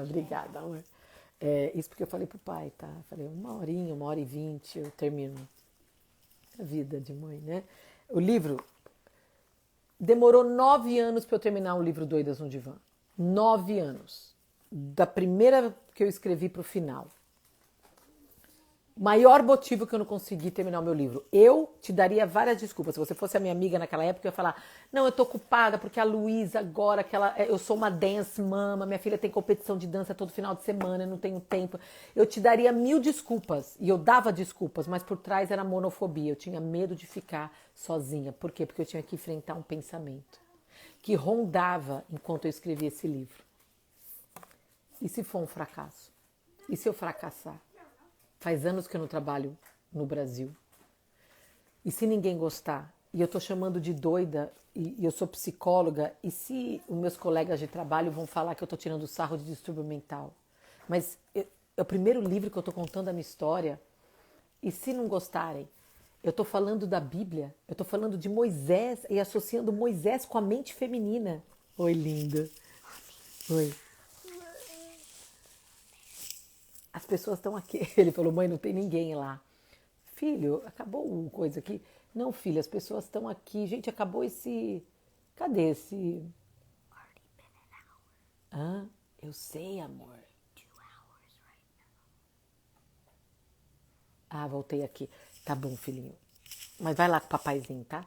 Obrigada, amor. Isso porque eu falei pro pai, tá? Falei 1 horinha, 1h20, eu termino. A vida de mãe, né? O livro Demorou 9 anos para eu terminar o livro Doidas no Divã. 9 anos. Da primeira que eu escrevi para o final. Maior motivo que eu não consegui terminar o meu livro. Eu te daria várias desculpas. Se você fosse a minha amiga naquela época, eu ia falar, não, eu tô ocupada porque a Luísa agora, eu sou uma dance mama, minha filha tem competição de dança todo final de semana, eu não tenho tempo. Eu te daria 1000 desculpas. E eu dava desculpas, mas por trás era monofobia. Eu tinha medo de ficar sozinha. Por quê? Porque eu tinha que enfrentar um pensamento que rondava enquanto eu escrevia esse livro. E se for um fracasso? E se eu fracassar? Faz anos que eu não trabalho no Brasil. E se ninguém gostar? E eu tô chamando de doida, e eu sou psicóloga, e se os meus colegas de trabalho vão falar que eu tô tirando sarro de distúrbio mental? Mas é o primeiro livro que eu tô contando a minha história. E se não gostarem? Eu tô falando da Bíblia, eu tô falando de Moisés e associando Moisés com a mente feminina. Oi, linda. Oi. As pessoas estão aqui. Ele falou, mãe, não tem ninguém lá. Filho, acabou o coisa aqui? Não, filho, as pessoas estão aqui. Gente, acabou esse... Cadê esse... Ah, eu sei, amor. Ah, voltei aqui. Tá bom, filhinho. Mas vai lá com o papaizinho, tá?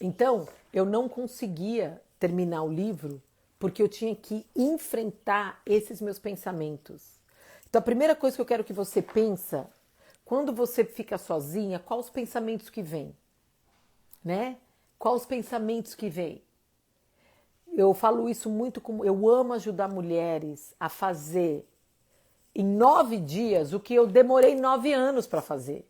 Então, eu não conseguia terminar o livro porque eu tinha que enfrentar esses meus pensamentos. Então, a primeira coisa que eu quero que você pensa, quando você fica sozinha, quais os pensamentos que vêm? Né? Quais os pensamentos que vêm? Eu falo isso muito como... Eu amo ajudar mulheres a fazer em 9 dias o que eu demorei 9 anos para fazer.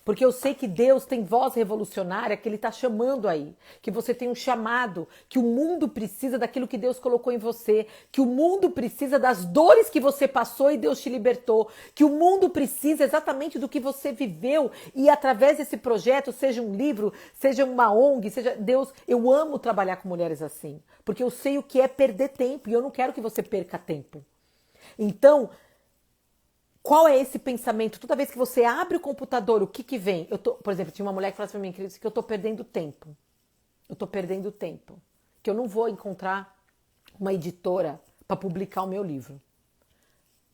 Porque eu sei que Deus tem voz revolucionária, que Ele está chamando aí. Que você tem um chamado, que o mundo precisa daquilo que Deus colocou em você. Que o mundo precisa das dores que você passou e Deus te libertou. Que o mundo precisa exatamente do que você viveu. E através desse projeto, seja um livro, seja uma ONG, seja Deus... Eu amo trabalhar com mulheres assim. Porque eu sei o que é perder tempo. E eu não quero que você perca tempo. Então... Qual é esse pensamento? Toda vez que você abre o computador, o que vem? Por exemplo, tinha uma mulher que falou assim pra mim que eu tô perdendo tempo. Eu tô perdendo tempo. Que eu não vou encontrar uma editora para publicar o meu livro.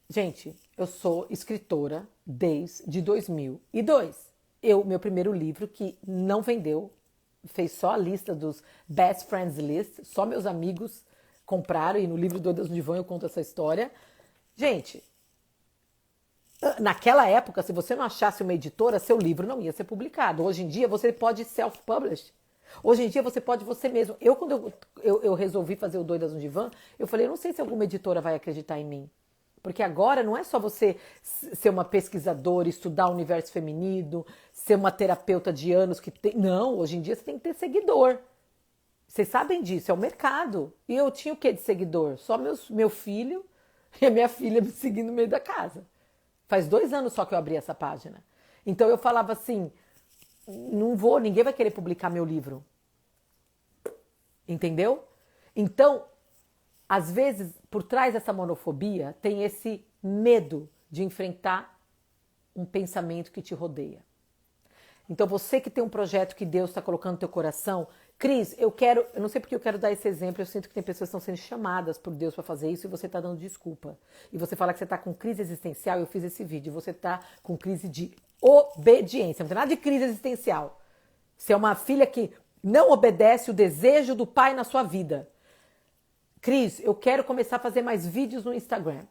Gente, eu sou escritora desde 2002. Meu primeiro livro, que não vendeu, fez só a lista dos Best Friends List, só meus amigos compraram, e no livro Doidas no Divã eu conto essa história. Gente... Naquela época, se você não achasse uma editora, seu livro não ia ser publicado. Hoje em dia, você pode self-publish. Hoje em dia, você pode você mesmo. Quando eu resolvi fazer o Doidas no Divã, eu falei, eu não sei se alguma editora vai acreditar em mim. Porque agora não é só você ser uma pesquisadora, estudar o universo feminino, ser uma terapeuta de anos que tem... Não, hoje em dia você tem que ter seguidor. Vocês sabem disso, é o mercado. E eu tinha o que de seguidor? Só meu filho e a minha filha me seguindo no meio da casa. Faz 2 anos só que eu abri essa página. Então eu falava assim, não vou, ninguém vai querer publicar meu livro. Entendeu? Então, às vezes, por trás dessa monofobia, tem esse medo de enfrentar um pensamento que te rodeia. Então você que tem um projeto que Deus está colocando no teu coração, Cris, eu não sei porque eu quero dar esse exemplo, eu sinto que tem pessoas que estão sendo chamadas por Deus para fazer isso e você está dando desculpa. E você fala que você está com crise existencial, eu fiz esse vídeo, você está com crise de obediência, não tem nada de crise existencial. Você é uma filha que não obedece o desejo do pai na sua vida. Cris, eu quero começar a fazer mais vídeos no Instagram.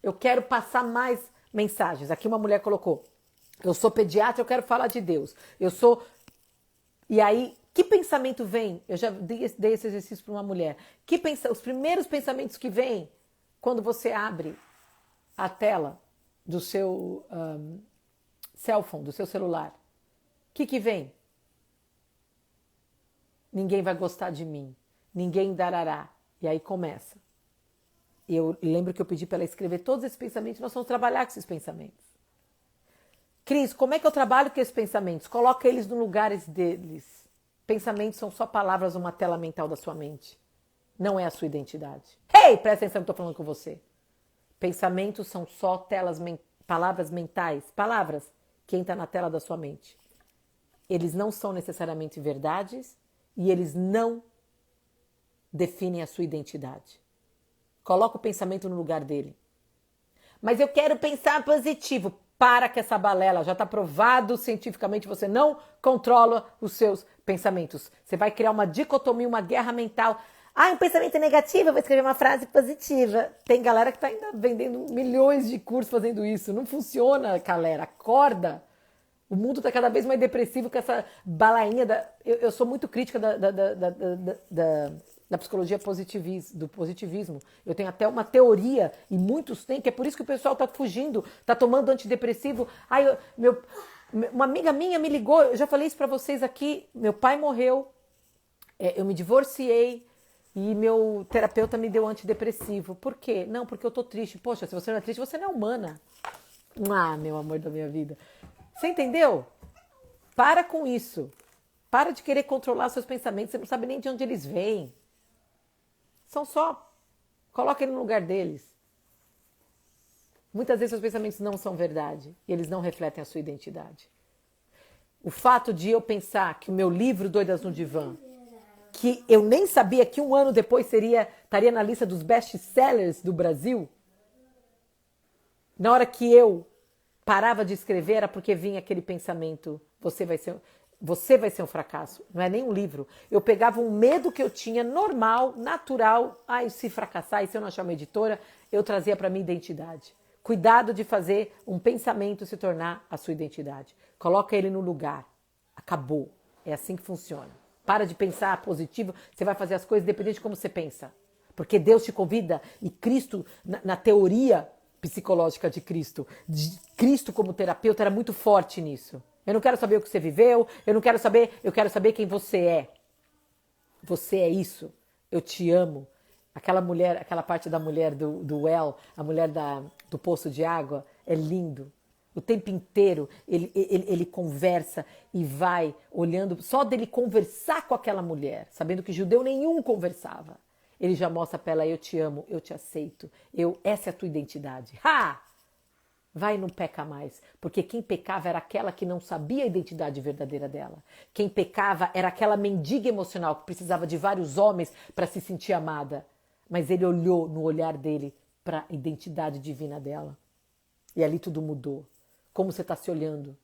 Eu quero passar mais mensagens. Aqui uma mulher colocou, eu sou pediatra, eu quero falar de Deus. E aí, que pensamento vem? Eu já dei esse exercício para uma mulher. Os primeiros pensamentos que vêm quando você abre a tela do seu cell phone, do seu celular. O que vem? Ninguém vai gostar de mim. Ninguém darará. E aí começa. Eu lembro que eu pedi para ela escrever todos esses pensamentos. Nós vamos trabalhar com esses pensamentos. Cris, como é que eu trabalho com esses pensamentos? Coloca eles no lugar deles. Pensamentos são só palavras numa tela mental da sua mente. Não é a sua identidade. Hey, presta atenção, eu estou falando com você. Pensamentos são só palavras mentais. Palavras que entram na tela da sua mente. Eles não são necessariamente verdades e eles não definem a sua identidade. Coloca o pensamento no lugar dele. Mas eu quero pensar positivo. Para com essa balela, já está provado cientificamente, você não controla os seus pensamentos. Você vai criar uma dicotomia, uma guerra mental. Ah, um pensamento negativo, eu vou escrever uma frase positiva. Tem galera que está ainda vendendo milhões de cursos fazendo isso. Não funciona, galera. Acorda. O mundo está cada vez mais depressivo com essa balainha. Eu sou muito crítica da psicologia do positivismo. Eu tenho até uma teoria, e muitos têm, que é por isso que o pessoal está fugindo, está tomando antidepressivo. Uma amiga minha me ligou, eu já falei isso para vocês aqui, meu pai morreu, eu me divorciei, e meu terapeuta me deu antidepressivo. Por quê? Não, porque eu tô triste. Poxa, se você não é triste, você não é humana. Ah, meu amor da minha vida. Você entendeu? Para com isso. Para de querer controlar seus pensamentos. Você não sabe nem de onde eles vêm. São só... Coloca ele no lugar deles. Muitas vezes seus pensamentos não são verdade. E eles não refletem a sua identidade. O fato de eu pensar que o meu livro Doidas no Divã, que eu nem sabia que um ano depois estaria na lista dos best-sellers do Brasil, na hora que eu parava de escrever era porque vinha aquele pensamento, você vai ser um fracasso. Não é nem um livro. Eu pegava um medo que eu tinha, normal, natural. Ai, se fracassar, e se eu não achar uma editora, eu trazia para minha identidade. Cuidado de fazer um pensamento se tornar a sua identidade. Coloca ele no lugar. Acabou. É assim que funciona. Para de pensar positivo, você vai fazer as coisas independente de como você pensa. Porque Deus te convida, e Cristo, na teoria psicológica de Cristo como terapeuta, era muito forte nisso. Eu não quero saber o que você viveu, eu quero saber quem você é. Você é isso. Eu te amo. Aquela mulher, aquela parte da mulher do well, a mulher do poço de água, é lindo. O tempo inteiro ele conversa e vai olhando, só dele conversar com aquela mulher, sabendo que judeu nenhum conversava. Ele já mostra para ela, eu te amo, eu te aceito, essa é a tua identidade. Ha! Vai e não peca mais, porque quem pecava era aquela que não sabia a identidade verdadeira dela. Quem pecava era aquela mendiga emocional que precisava de vários homens para se sentir amada. Mas ele olhou no olhar dele para a identidade divina dela. E ali tudo mudou. Como você está se olhando?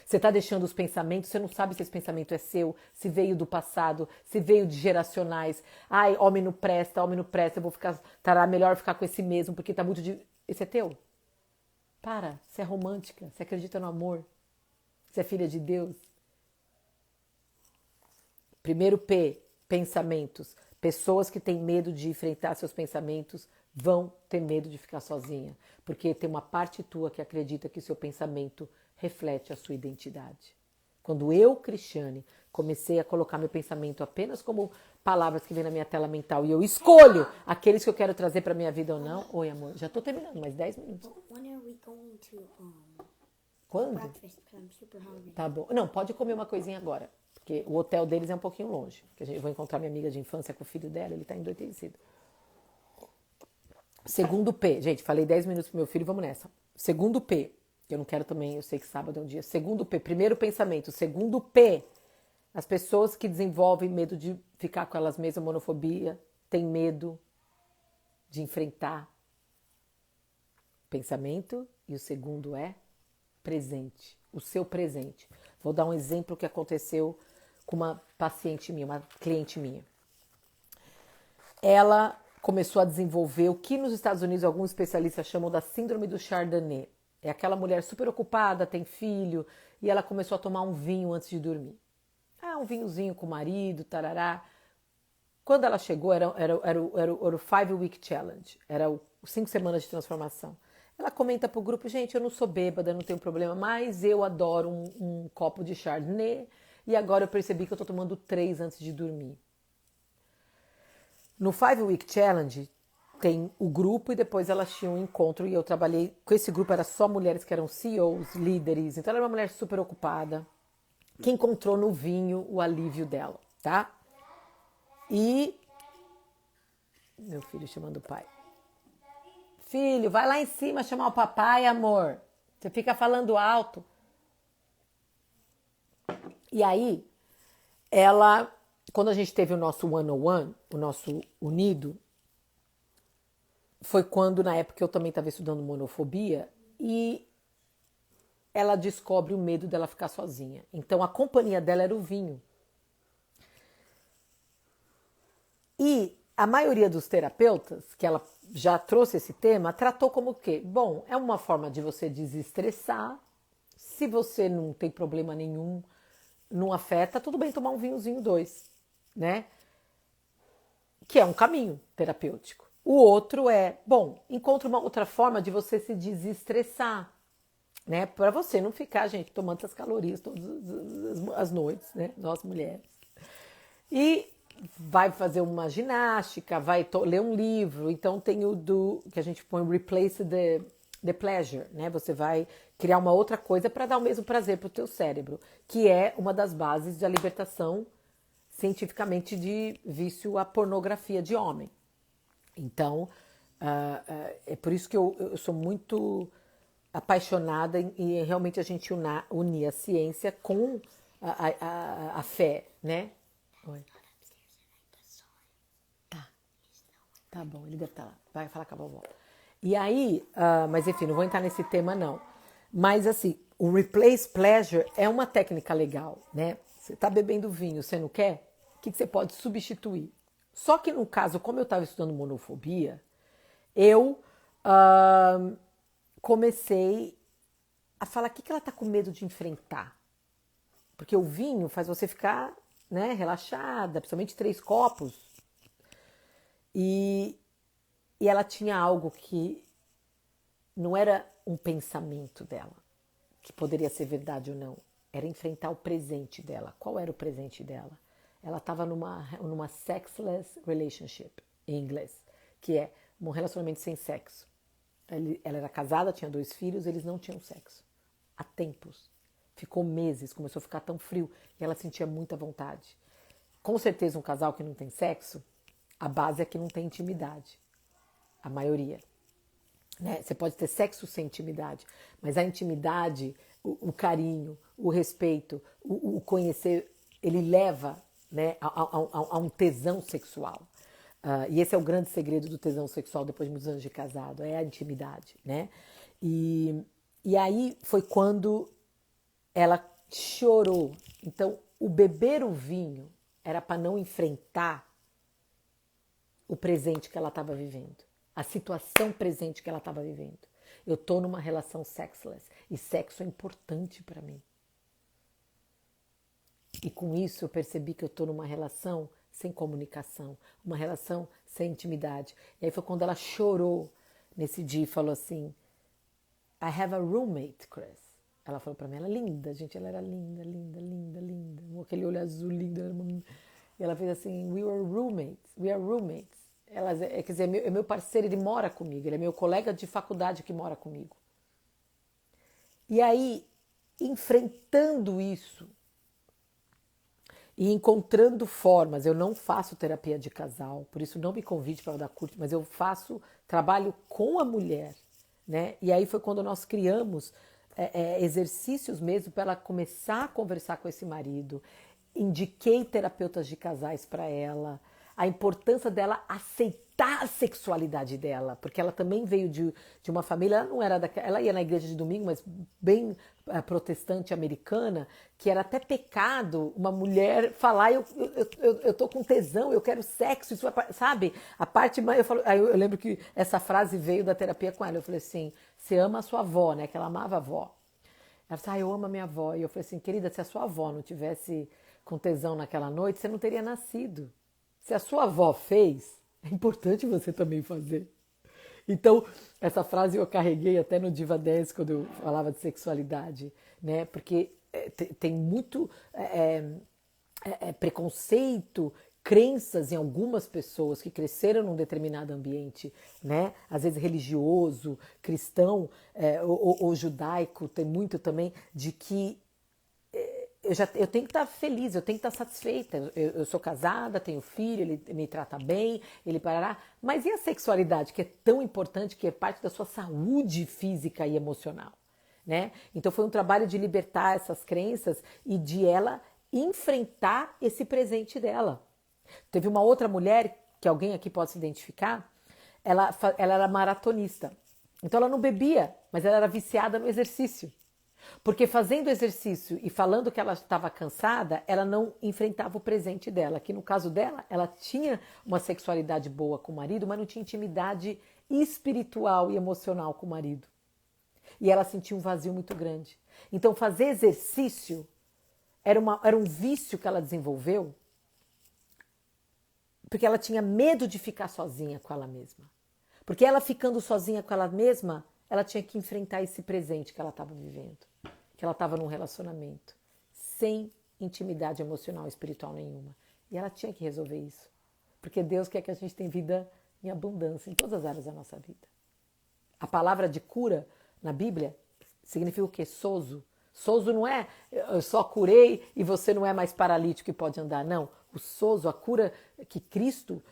Você está deixando os pensamentos, você não sabe se esse pensamento é seu, se veio do passado, se veio de geracionais. Ai, homem não presta, eu vou ficar, tá melhor ficar com esse mesmo, porque tá muito de... Esse é teu? Para, você é romântica, você acredita no amor, você é filha de Deus. Primeiro P, pensamentos. Pessoas que têm medo de enfrentar seus pensamentos vão ter medo de ficar sozinha, porque tem uma parte tua que acredita que seu pensamento reflete a sua identidade. Quando eu, Cristiane, comecei a colocar meu pensamento apenas como palavras que vêm na minha tela mental e eu escolho aqueles que eu quero trazer para minha vida ou não. Oi, amor, já tô terminando, mais 10 minutos. Quando? Tá bom. Não, pode comer uma coisinha agora, porque o hotel deles é um pouquinho longe. Eu vou encontrar minha amiga de infância com o filho dela, ele tá endoidecido. Segundo P, gente, falei 10 minutos pro meu filho, vamos nessa. Segundo P, que eu não quero também, eu sei que sábado é um dia. Segundo P, primeiro pensamento. Segundo P, as pessoas que desenvolvem medo de ficar com elas mesmas, monofobia, têm medo de enfrentar pensamento. E o segundo é presente, o seu presente. Vou dar um exemplo que aconteceu com uma paciente minha, uma cliente minha. Ela começou a desenvolver o que nos Estados Unidos alguns especialistas chamam da síndrome do Chardonnay. É aquela mulher super ocupada, tem filho, e ela começou a tomar um vinho antes de dormir. Um vinhozinho com o marido, tarará. Quando ela chegou, era o 5-week challenge, era o 5 semanas de transformação. Ela comenta pro grupo, gente, eu não sou bêbada, não tenho problema, mas eu adoro um copo de Chardonnay, e agora eu percebi que eu tô tomando 3 antes de dormir. No 5-week challenge tem o grupo e depois elas tinham um encontro e eu trabalhei com esse grupo, era só mulheres que eram CEOs, líderes, então ela era uma mulher super ocupada, que encontrou no vinho o alívio dela, tá? E meu filho chamando o pai. Filho, vai lá em cima chamar o papai, amor. Você fica falando alto. E aí, ela quando a gente teve o nosso one-on-one, o nosso unido, foi quando, na época, eu também estava estudando monofobia e ela descobre o medo dela ficar sozinha. Então, a companhia dela era o vinho. E a maioria dos terapeutas, que ela já trouxe esse tema, tratou como o quê? Bom, é uma forma de você desestressar. Se você não tem problema nenhum, não afeta, tudo bem tomar um vinhozinho 2, né? Que é um caminho terapêutico. O outro é, bom, encontra uma outra forma de você se desestressar, né? Para você não ficar, gente, tomando essas calorias todas as noites, né? Nós mulheres. E vai fazer uma ginástica, vai ler um livro. Então tem o do que a gente põe replace the pleasure, né? Você vai criar uma outra coisa para dar o mesmo prazer para o teu cérebro, que é uma das bases da libertação cientificamente de vício à pornografia de homem. Então, é por isso que eu sou muito apaixonada em realmente a gente unir a ciência com a fé, né? Oi. Tá bom, ele deve estar lá. Vai falar com a vovó. E aí, mas enfim, não vou entrar nesse tema não. Mas assim, o replace pleasure é uma técnica legal, né? Você tá bebendo vinho, você não quer? O que você pode substituir? Só que no caso, como eu estava estudando monofobia, eu comecei a falar o que ela tá com medo de enfrentar. Porque o vinho faz você ficar, né, relaxada, principalmente 3 copos. E ela tinha algo que não era um pensamento dela, que poderia ser verdade ou não. Era enfrentar o presente dela. Qual era o presente dela? Ela estava numa sexless relationship, em inglês, que é um relacionamento sem sexo. Ela era casada, tinha 2 filhos, eles não tinham sexo. Há tempos. Ficou meses, começou a ficar tão frio e ela sentia muita vontade. Com certeza um casal que não tem sexo, a base é que não tem intimidade. A maioria. Né? Você pode ter sexo sem intimidade, mas a intimidade, o carinho, o respeito, o conhecer, ele leva, né, a um tesão sexual. E esse é o grande segredo do tesão sexual depois de muitos anos de casado, é a intimidade. Né? E aí foi quando ela chorou. Então, o beber o vinho era para não enfrentar o presente que ela estava vivendo, a situação presente que ela estava vivendo. Eu estou numa relação sexless e sexo é importante para mim. E com isso eu percebi que eu estou numa relação sem comunicação, uma relação sem intimidade. E aí foi quando ela chorou nesse dia e falou assim: I have a roommate, Chris. Ela falou pra mim, ela é linda, gente, ela era linda, linda, linda, linda. Com aquele olho azul lindo. E ela fez assim, we are roommates. Ela, quer dizer, é meu parceiro, ele mora comigo, ele é meu colega de faculdade que mora comigo. E aí, enfrentando isso e encontrando formas, eu não faço terapia de casal, por isso não me convide para dar curso, mas eu trabalho com a mulher, né? E aí foi quando nós criamos exercícios mesmo para ela começar a conversar com esse marido. Indiquei terapeutas de casais para ela, a importância dela aceitar a sexualidade dela, porque ela também veio de uma família, ela não era ela ia na igreja de domingo, mas bem protestante americana, que era até pecado uma mulher falar, eu tô com tesão, eu quero sexo, isso sabe? A parte mais, eu lembro que essa frase veio da terapia com ela, eu falei assim, você ama a sua avó, né? Que ela amava a avó. Ela disse, eu amo a minha avó. E eu falei assim, querida, se a sua avó não tivesse com tesão naquela noite, você não teria nascido. Se a sua avó fez, é importante você também fazer. Então, essa frase eu carreguei até no Diva 10, quando eu falava de sexualidade, né? Porque tem muito preconceito, crenças em algumas pessoas que cresceram num determinado ambiente, né? Às vezes religioso, cristão ou judaico, tem muito também de que eu tenho que estar feliz, eu tenho que estar satisfeita. Eu sou casada, tenho filho, ele me trata bem, ele parará. Mas e a sexualidade, que é tão importante, que é parte da sua saúde física e emocional, né? Então foi um trabalho de libertar essas crenças e de ela enfrentar esse presente dela. Teve uma outra mulher, que alguém aqui pode se identificar, ela era maratonista. Então ela não bebia, mas ela era viciada no exercício. Porque fazendo exercício e falando que ela estava cansada, ela não enfrentava o presente dela. Que no caso dela, ela tinha uma sexualidade boa com o marido, mas não tinha intimidade espiritual e emocional com o marido. E ela sentia um vazio muito grande. Então fazer exercício era um vício que ela desenvolveu porque ela tinha medo de ficar sozinha com ela mesma. Porque ela ficando sozinha com ela mesma, ela tinha que enfrentar esse presente que ela estava vivendo. Que ela estava num relacionamento sem intimidade emocional e espiritual nenhuma. E ela tinha que resolver isso. Porque Deus quer que a gente tenha vida em abundância em todas as áreas da nossa vida. A palavra de cura na Bíblia significa o quê? Sozo. Sozo não é eu só curei e você não é mais paralítico e pode andar. Não. O sozo, a cura que Cristo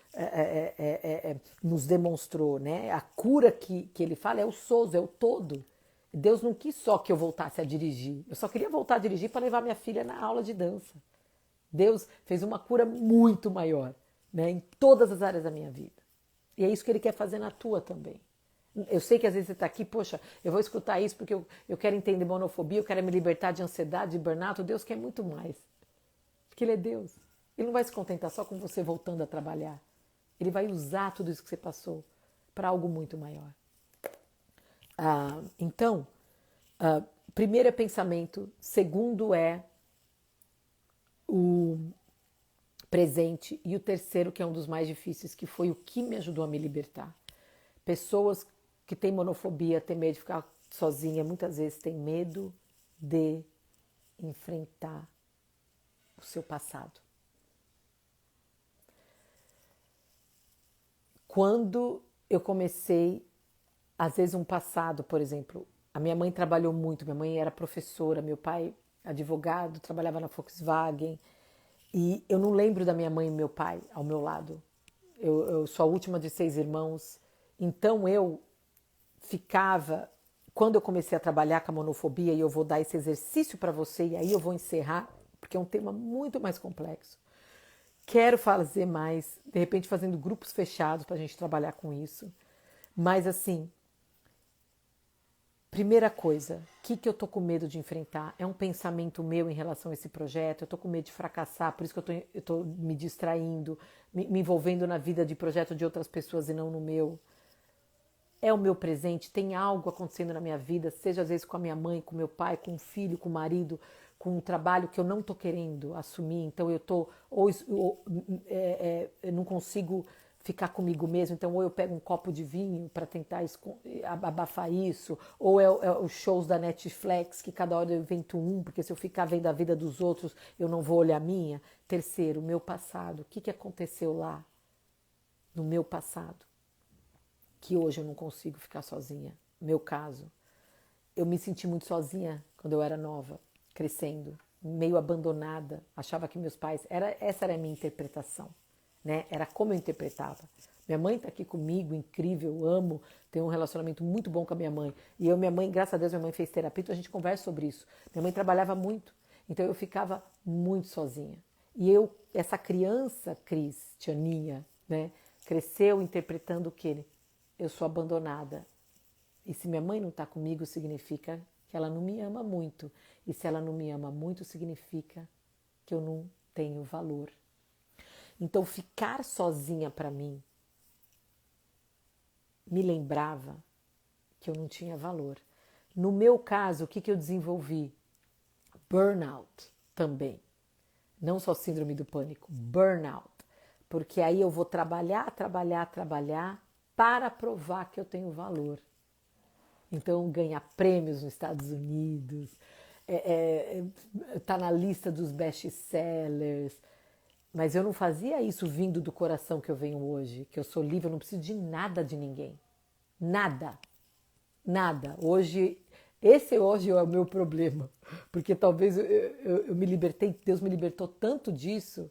nos demonstrou, né? A cura que ele fala é o sozo, é o todo. Deus não quis só que eu voltasse a dirigir. Eu só queria voltar a dirigir para levar minha filha na aula de dança. Deus fez uma cura muito maior, né? Em todas as áreas da minha vida. E é isso que Ele quer fazer na tua também. Eu sei que às vezes você está aqui, poxa, eu vou escutar isso porque eu quero entender monofobia, eu quero me libertar de ansiedade, de burnout. Deus quer muito mais. Porque Ele é Deus. Ele não vai se contentar só com você voltando a trabalhar. Ele vai usar tudo isso que você passou para algo muito maior. Então, primeiro é pensamento, segundo é o presente e o terceiro, que é um dos mais difíceis, que foi o que me ajudou a me libertar. Pessoas que têm monofobia, têm medo de ficar sozinha, muitas vezes têm medo de enfrentar o seu passado. Quando eu comecei, às vezes um passado, por exemplo, a minha mãe trabalhou muito, minha mãe era professora, meu pai advogado, trabalhava na Volkswagen, e eu não lembro da minha mãe e meu pai ao meu lado. Eu sou a última de 6 irmãos, então eu ficava, quando eu comecei a trabalhar com a monofobia, e eu vou dar esse exercício para você, e aí eu vou encerrar, porque é um tema muito mais complexo. Quero fazer mais, de repente fazendo grupos fechados para a gente trabalhar com isso. Mas assim, primeira coisa, o que eu tô com medo de enfrentar? É um pensamento meu em relação a esse projeto, eu tô com medo de fracassar, por isso que eu tô me distraindo, me envolvendo na vida de projeto de outras pessoas e não no meu. É o meu presente, tem algo acontecendo na minha vida, seja às vezes com a minha mãe, com meu pai, com o filho, com o marido, com um trabalho que eu não estou querendo assumir, então eu tô, eu não consigo ficar comigo mesmo, então ou eu pego um copo de vinho para tentar abafar isso, ou é os shows da Netflix, que cada hora eu invento um, porque se eu ficar vendo a vida dos outros, eu não vou olhar a minha. Terceiro, o meu passado, o que aconteceu lá, no meu passado, que hoje eu não consigo ficar sozinha. Meu caso, eu me senti muito sozinha quando eu era nova, crescendo, meio abandonada, achava que meus pais, essa era a minha interpretação, né? Era como eu interpretava. Minha mãe está aqui comigo, incrível, amo, tenho um relacionamento muito bom com a minha mãe. E minha mãe, graças a Deus, minha mãe fez terapia, então a gente conversa sobre isso. Minha mãe trabalhava muito, então eu ficava muito sozinha. E essa criança, Tianinha, né, cresceu interpretando o quê? Eu sou abandonada. E se minha mãe não está comigo, significa que ela não me ama muito. E se ela não me ama muito, significa que eu não tenho valor. Então, ficar sozinha para mim me lembrava que eu não tinha valor. No meu caso, o que eu desenvolvi? Burnout também. Não só síndrome do pânico, burnout. Porque aí eu vou trabalhar para provar que eu tenho valor. Então, ganhar prêmios nos Estados Unidos, tá na lista dos best-sellers. Mas eu não fazia isso vindo do coração que eu venho hoje, que eu sou livre, eu não preciso de nada de ninguém. Nada. Nada. Esse hoje é o meu problema. Porque talvez eu me libertei, Deus me libertou tanto disso,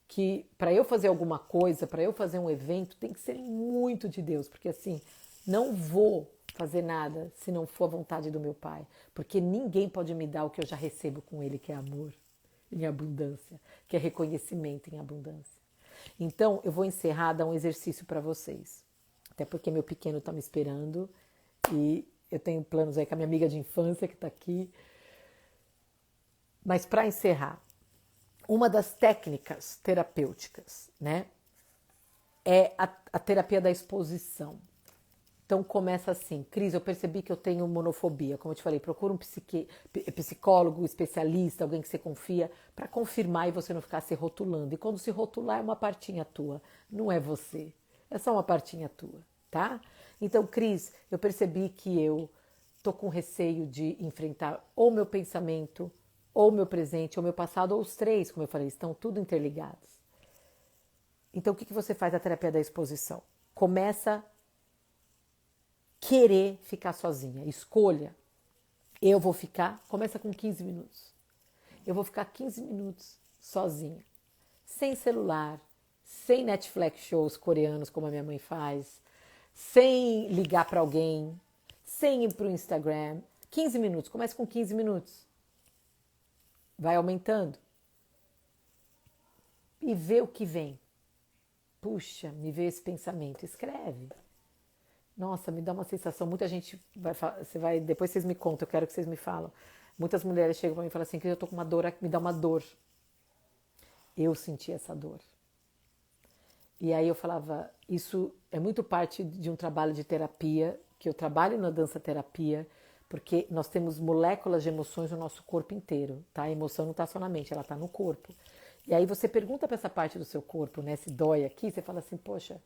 que para eu fazer alguma coisa, para eu fazer um evento, tem que ser muito de Deus. Porque assim, não vou fazer nada se não for a vontade do meu Pai. Porque ninguém pode me dar o que eu já recebo com Ele, que é amor. em abundância, que é reconhecimento em abundância. Então, eu vou encerrar, dar um exercício para vocês. Até porque meu pequeno está me esperando e eu tenho planos aí com a minha amiga de infância que está aqui. Mas para encerrar, uma das técnicas terapêuticas, né, é a terapia da exposição. Então começa assim, Cris, eu percebi que eu tenho monofobia. Como eu te falei, procura um psicólogo, especialista, alguém que você confia, para confirmar e você não ficar se rotulando. E quando se rotular é uma partinha tua, não é você. É só uma partinha tua, tá? Então, Cris, eu percebi que eu tô com receio de enfrentar ou meu pensamento, ou meu presente, ou meu passado, ou os três, como eu falei, estão tudo interligados. Então, o que você faz na terapia da exposição? Começa querer ficar sozinha. Escolha. Eu vou ficar, começa com 15 minutos. Eu vou ficar 15 minutos sozinha. Sem celular, sem Netflix shows coreanos, como a minha mãe faz, sem ligar para alguém, sem ir para o Instagram. 15 minutos, começa com 15 minutos. Vai aumentando. E vê o que vem. Puxa, me veio esse pensamento. Escreve. Nossa, me dá uma sensação. Muita gente vai falar, depois vocês me contam, eu quero que vocês me falam. Muitas mulheres chegam para mim e falam assim, que eu tô com uma dor, me dá uma dor. Eu senti essa dor. E aí eu falava, isso é muito parte de um trabalho de terapia, que eu trabalho na dança terapia, porque nós temos moléculas de emoções no nosso corpo inteiro, tá? A emoção não está só na mente, ela está no corpo. E aí você pergunta para essa parte do seu corpo, né? Se dói aqui, você fala assim, poxa,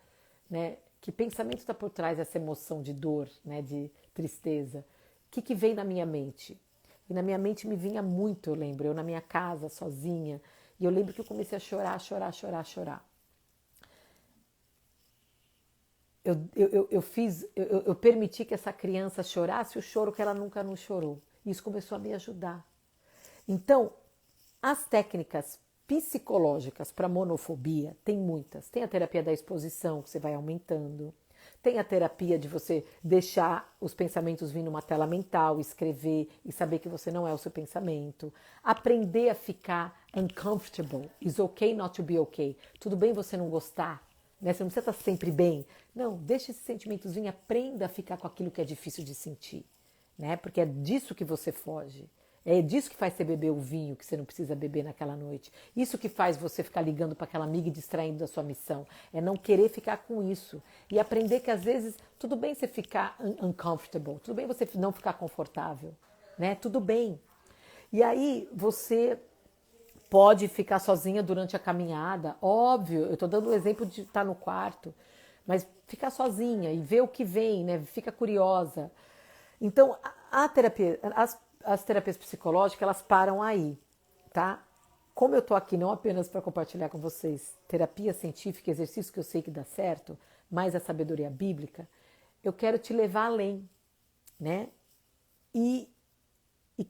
né? Que pensamento está por trás dessa emoção de dor, né? De tristeza? O que vem na minha mente? E na minha mente me vinha muito, eu lembro, eu na minha casa, sozinha, e eu lembro que eu comecei a chorar. Eu permiti que essa criança chorasse o choro que ela nunca não chorou. E isso começou a me ajudar. Então, as técnicas psicológicas para monofobia, tem muitas. Tem a terapia da exposição, que você vai aumentando. Tem a terapia de você deixar os pensamentos vir numa tela mental, escrever e saber que você não é o seu pensamento. Aprender a ficar uncomfortable. It's okay not to be okay. Tudo bem você não gostar, né? Você não precisa estar sempre bem. Não, deixa esses sentimentos vir, aprenda a ficar com aquilo que é difícil de sentir, né? Porque é disso que você foge. É disso que faz você beber o vinho que você não precisa beber naquela noite. Isso que faz você ficar ligando para aquela amiga e distraindo da sua missão. É não querer ficar com isso. E aprender que às vezes tudo bem você ficar uncomfortable, tudo bem você não ficar confortável, né? Tudo bem. E aí você pode ficar sozinha durante a caminhada. Óbvio, eu estou dando o exemplo de estar no quarto, mas ficar sozinha e ver o que vem, né? Fica curiosa. Então, a terapia, as terapias psicológicas, elas param aí, tá? Como eu tô aqui não apenas para compartilhar com vocês terapia científica, exercício que eu sei que dá certo, mais a sabedoria bíblica, eu quero te levar além, né? E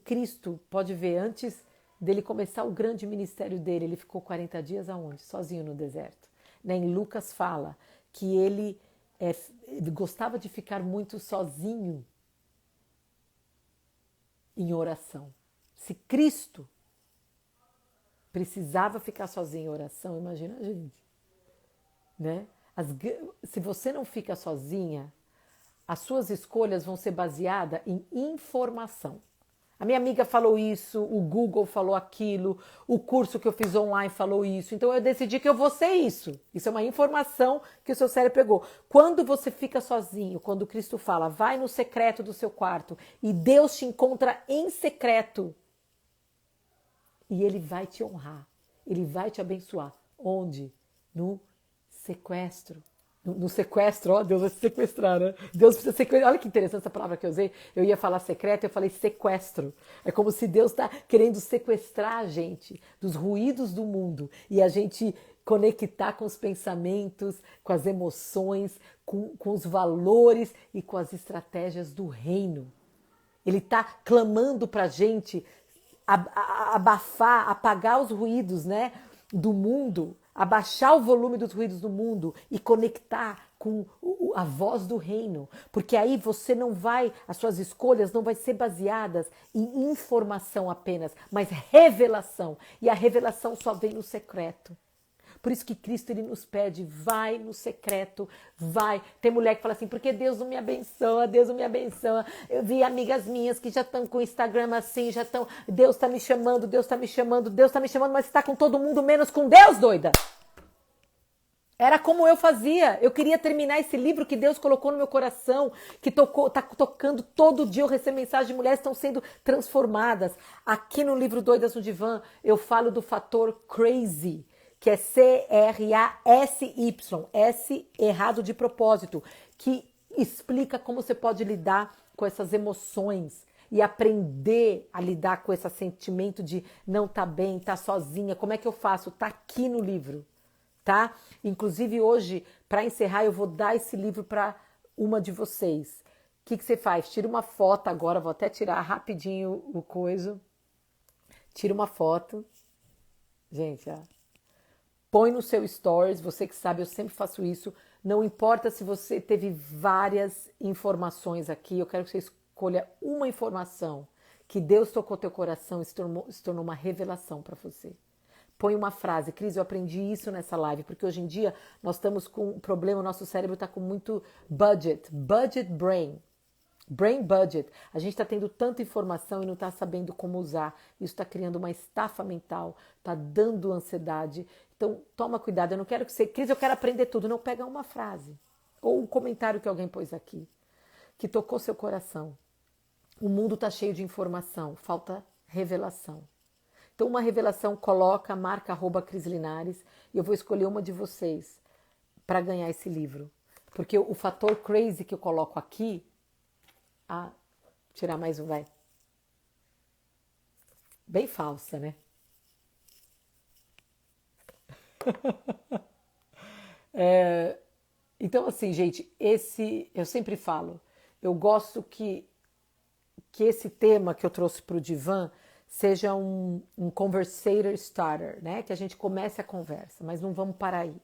Cristo, pode ver, antes dele começar o grande ministério dele, ele ficou 40 dias aonde? Sozinho no deserto. Né? Em Lucas fala que ele gostava de ficar muito sozinho em oração. Se Cristo precisava ficar sozinho em oração, imagina a gente, né? Se você não fica sozinha, as suas escolhas vão ser baseadas em informação. A minha amiga falou isso, o Google falou aquilo, o curso que eu fiz online falou isso, então eu decidi que eu vou ser isso. Isso é uma informação que o seu cérebro pegou. Quando você fica sozinho, quando Cristo fala, vai no secreto do seu quarto e Deus te encontra em secreto e Ele vai te honrar, Ele vai te abençoar. Onde? No sequestro. No sequestro, ó, Deus vai se sequestrar, né? Deus precisa sequestrar. Olha que interessante essa palavra que eu usei. Eu ia falar secreto, eu falei sequestro. É como se Deus está querendo sequestrar a gente dos ruídos do mundo e a gente conectar com os pensamentos, com as emoções, com os valores e com as estratégias do reino. Ele está clamando para a gente abafar, apagar os ruídos, né, do mundo, abaixar o volume dos ruídos do mundo e conectar com a voz do reino, porque aí você não vai, as suas escolhas não vai ser baseadas em informação apenas, mas revelação, e a revelação só vem no secreto. Por isso que Cristo ele nos pede, vai no secreto, vai. Tem mulher que fala assim, porque Deus não me abençoa, Deus não me abençoa. Eu vi amigas minhas que já estão com o Instagram assim, já estão, Deus está me chamando, Deus está me chamando, Deus está me chamando, mas está com todo mundo menos com Deus, doida. Era como eu fazia. Eu queria terminar esse livro que Deus colocou no meu coração, que está tocando todo dia. Eu recebo mensagem de mulheres que estão sendo transformadas. Aqui no livro Doidas no Divã, eu falo do fator crazy, que é C-R-A-S-Y, S errado de propósito, que explica como você pode lidar com essas emoções e aprender a lidar com esse sentimento de não tá bem, tá sozinha. Como é que eu faço? Tá aqui no livro, tá? Inclusive hoje, para encerrar, eu vou dar esse livro para uma de vocês. O que você faz? Tira uma foto agora, vou até tirar rapidinho o coiso. Tira uma foto. Gente, ó. Põe no seu stories, você que sabe, eu sempre faço isso. Não importa se você teve várias informações aqui, eu quero que você escolha uma informação que Deus tocou teu coração e se tornou uma revelação para você. Põe uma frase, Cris, eu aprendi isso nessa live, porque hoje em dia nós estamos com um problema, o nosso cérebro está com muito budget brain. Brain budget. A gente está tendo tanta informação e não está sabendo como usar. Isso está criando uma estafa mental, está dando ansiedade. Então, toma cuidado. Eu não quero que você... Cris, eu quero aprender tudo. Não, pega uma frase. Ou um comentário que alguém pôs aqui, que tocou seu coração. O mundo está cheio de informação. Falta revelação. Então, uma revelação, coloca, marca @Cris Linares e eu vou escolher uma de vocês para ganhar esse livro. Porque o fator crazy que eu coloco aqui... tirar mais um, vai. Bem falsa, né? Então, assim, gente, eu sempre falo, eu gosto que esse tema que eu trouxe para o divã seja um conversator starter, né? Que a gente comece a conversa, mas não vamos parar aí,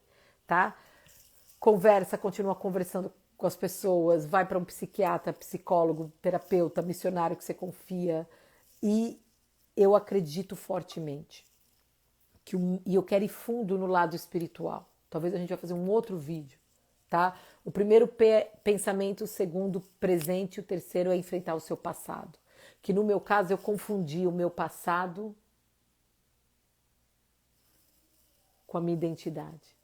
tá? Conversa, continua conversando com as pessoas, vai para um psiquiatra, psicólogo, terapeuta, missionário que você confia. E eu acredito fortemente e eu quero ir fundo no lado espiritual. Talvez a gente vai fazer um outro vídeo, tá? O primeiro pensamento, o segundo presente, o terceiro é enfrentar o seu passado. Que no meu caso eu confundi o meu passado com a minha identidade.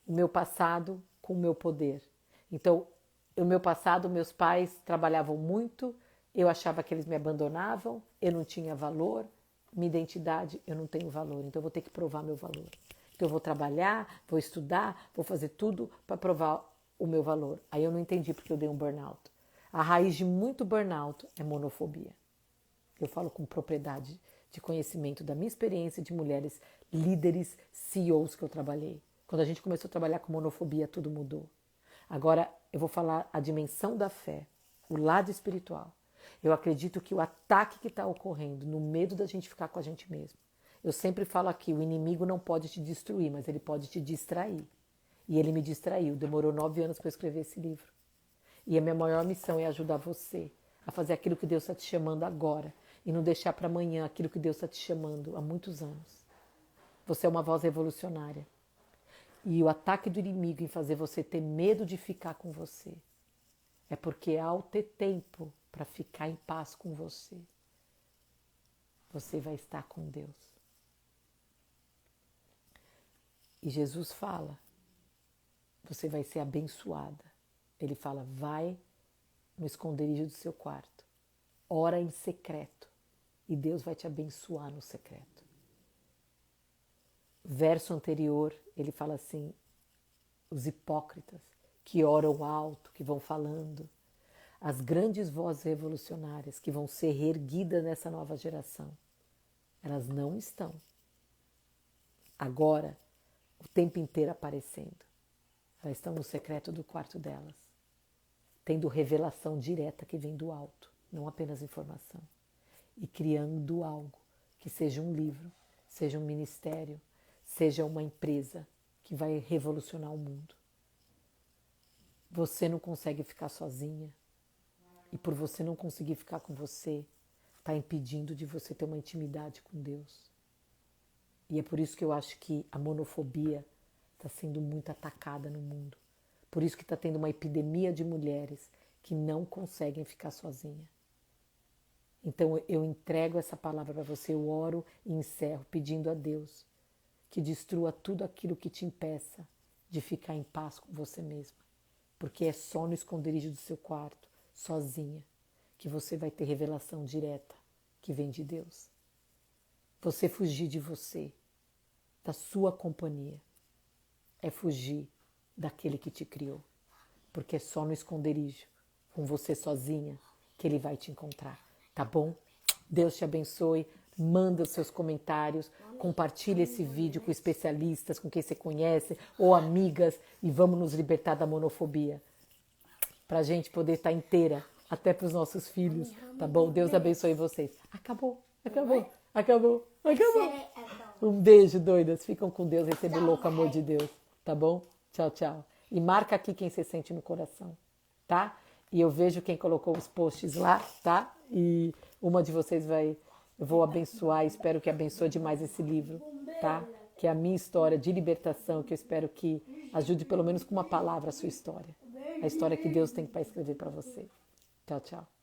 O meu passado com o meu poder. Então, no meu passado, meus pais trabalhavam muito, eu achava que eles me abandonavam, eu não tinha valor, minha identidade, eu não tenho valor, então eu vou ter que provar meu valor. Então eu vou trabalhar, vou estudar, vou fazer tudo para provar o meu valor. Aí eu não entendi porque eu dei um burnout. A raiz de muito burnout é monofobia. Eu falo com propriedade de conhecimento da minha experiência de mulheres líderes, CEOs que eu trabalhei. Quando a gente começou a trabalhar com monofobia, tudo mudou. Agora eu vou falar a dimensão da fé, o lado espiritual. Eu acredito que o ataque que está ocorrendo, no medo da gente ficar com a gente mesmo. Eu sempre falo aqui, o inimigo não pode te destruir, mas ele pode te distrair. E ele me distraiu, demorou 9 anos para eu escrever esse livro. E a minha maior missão é ajudar você a fazer aquilo que Deus está te chamando agora. E não deixar para amanhã aquilo que Deus está te chamando há muitos anos. Você é uma voz revolucionária. E o ataque do inimigo em fazer você ter medo de ficar com você é porque ao ter tempo para ficar em paz com você, você vai estar com Deus. E Jesus fala, você vai ser abençoada. Ele fala, vai no esconderijo do seu quarto, ora em secreto e Deus vai te abençoar no secreto. Verso anterior, ele fala assim, os hipócritas que oram alto, que vão falando, as grandes vozes revolucionárias que vão ser reerguidas nessa nova geração, elas não estão agora o tempo inteiro aparecendo. Elas estão no secreto do quarto delas, tendo revelação direta que vem do alto, não apenas informação, e criando algo que seja um livro, seja um ministério, seja uma empresa, que vai revolucionar o mundo. Você não consegue ficar sozinha. E por você não conseguir ficar com você, está impedindo de você ter uma intimidade com Deus. E é por isso que eu acho que a monofobia está sendo muito atacada no mundo. Por isso que está tendo uma epidemia de mulheres que não conseguem ficar sozinhas. Então eu entrego essa palavra para você, eu oro e encerro pedindo a Deus que destrua tudo aquilo que te impeça de ficar em paz com você mesma. Porque é só no esconderijo do seu quarto, sozinha, que você vai ter revelação direta que vem de Deus. Você fugir de você, da sua companhia, é fugir daquele que te criou. Porque é só no esconderijo, com você sozinha, que ele vai te encontrar. Tá bom? Deus te abençoe. Manda os seus comentários, compartilha esse vídeo com especialistas, com quem você conhece, ou amigas, e vamos nos libertar da monofobia. Pra gente poder estar inteira, até pros nossos filhos, tá bom? Deus abençoe vocês. Acabou. Um beijo, doidas. Ficam com Deus, recebe o louco amor de Deus, tá bom? Tchau, tchau. E marca aqui quem você sente no coração, tá? E eu vejo quem colocou os posts lá, tá? E uma de vocês eu vou abençoar, espero que abençoe demais esse livro, tá? Que é a minha história de libertação, que eu espero que ajude pelo menos com uma palavra a sua história. A história que Deus tem para escrever para você. Tchau, tchau.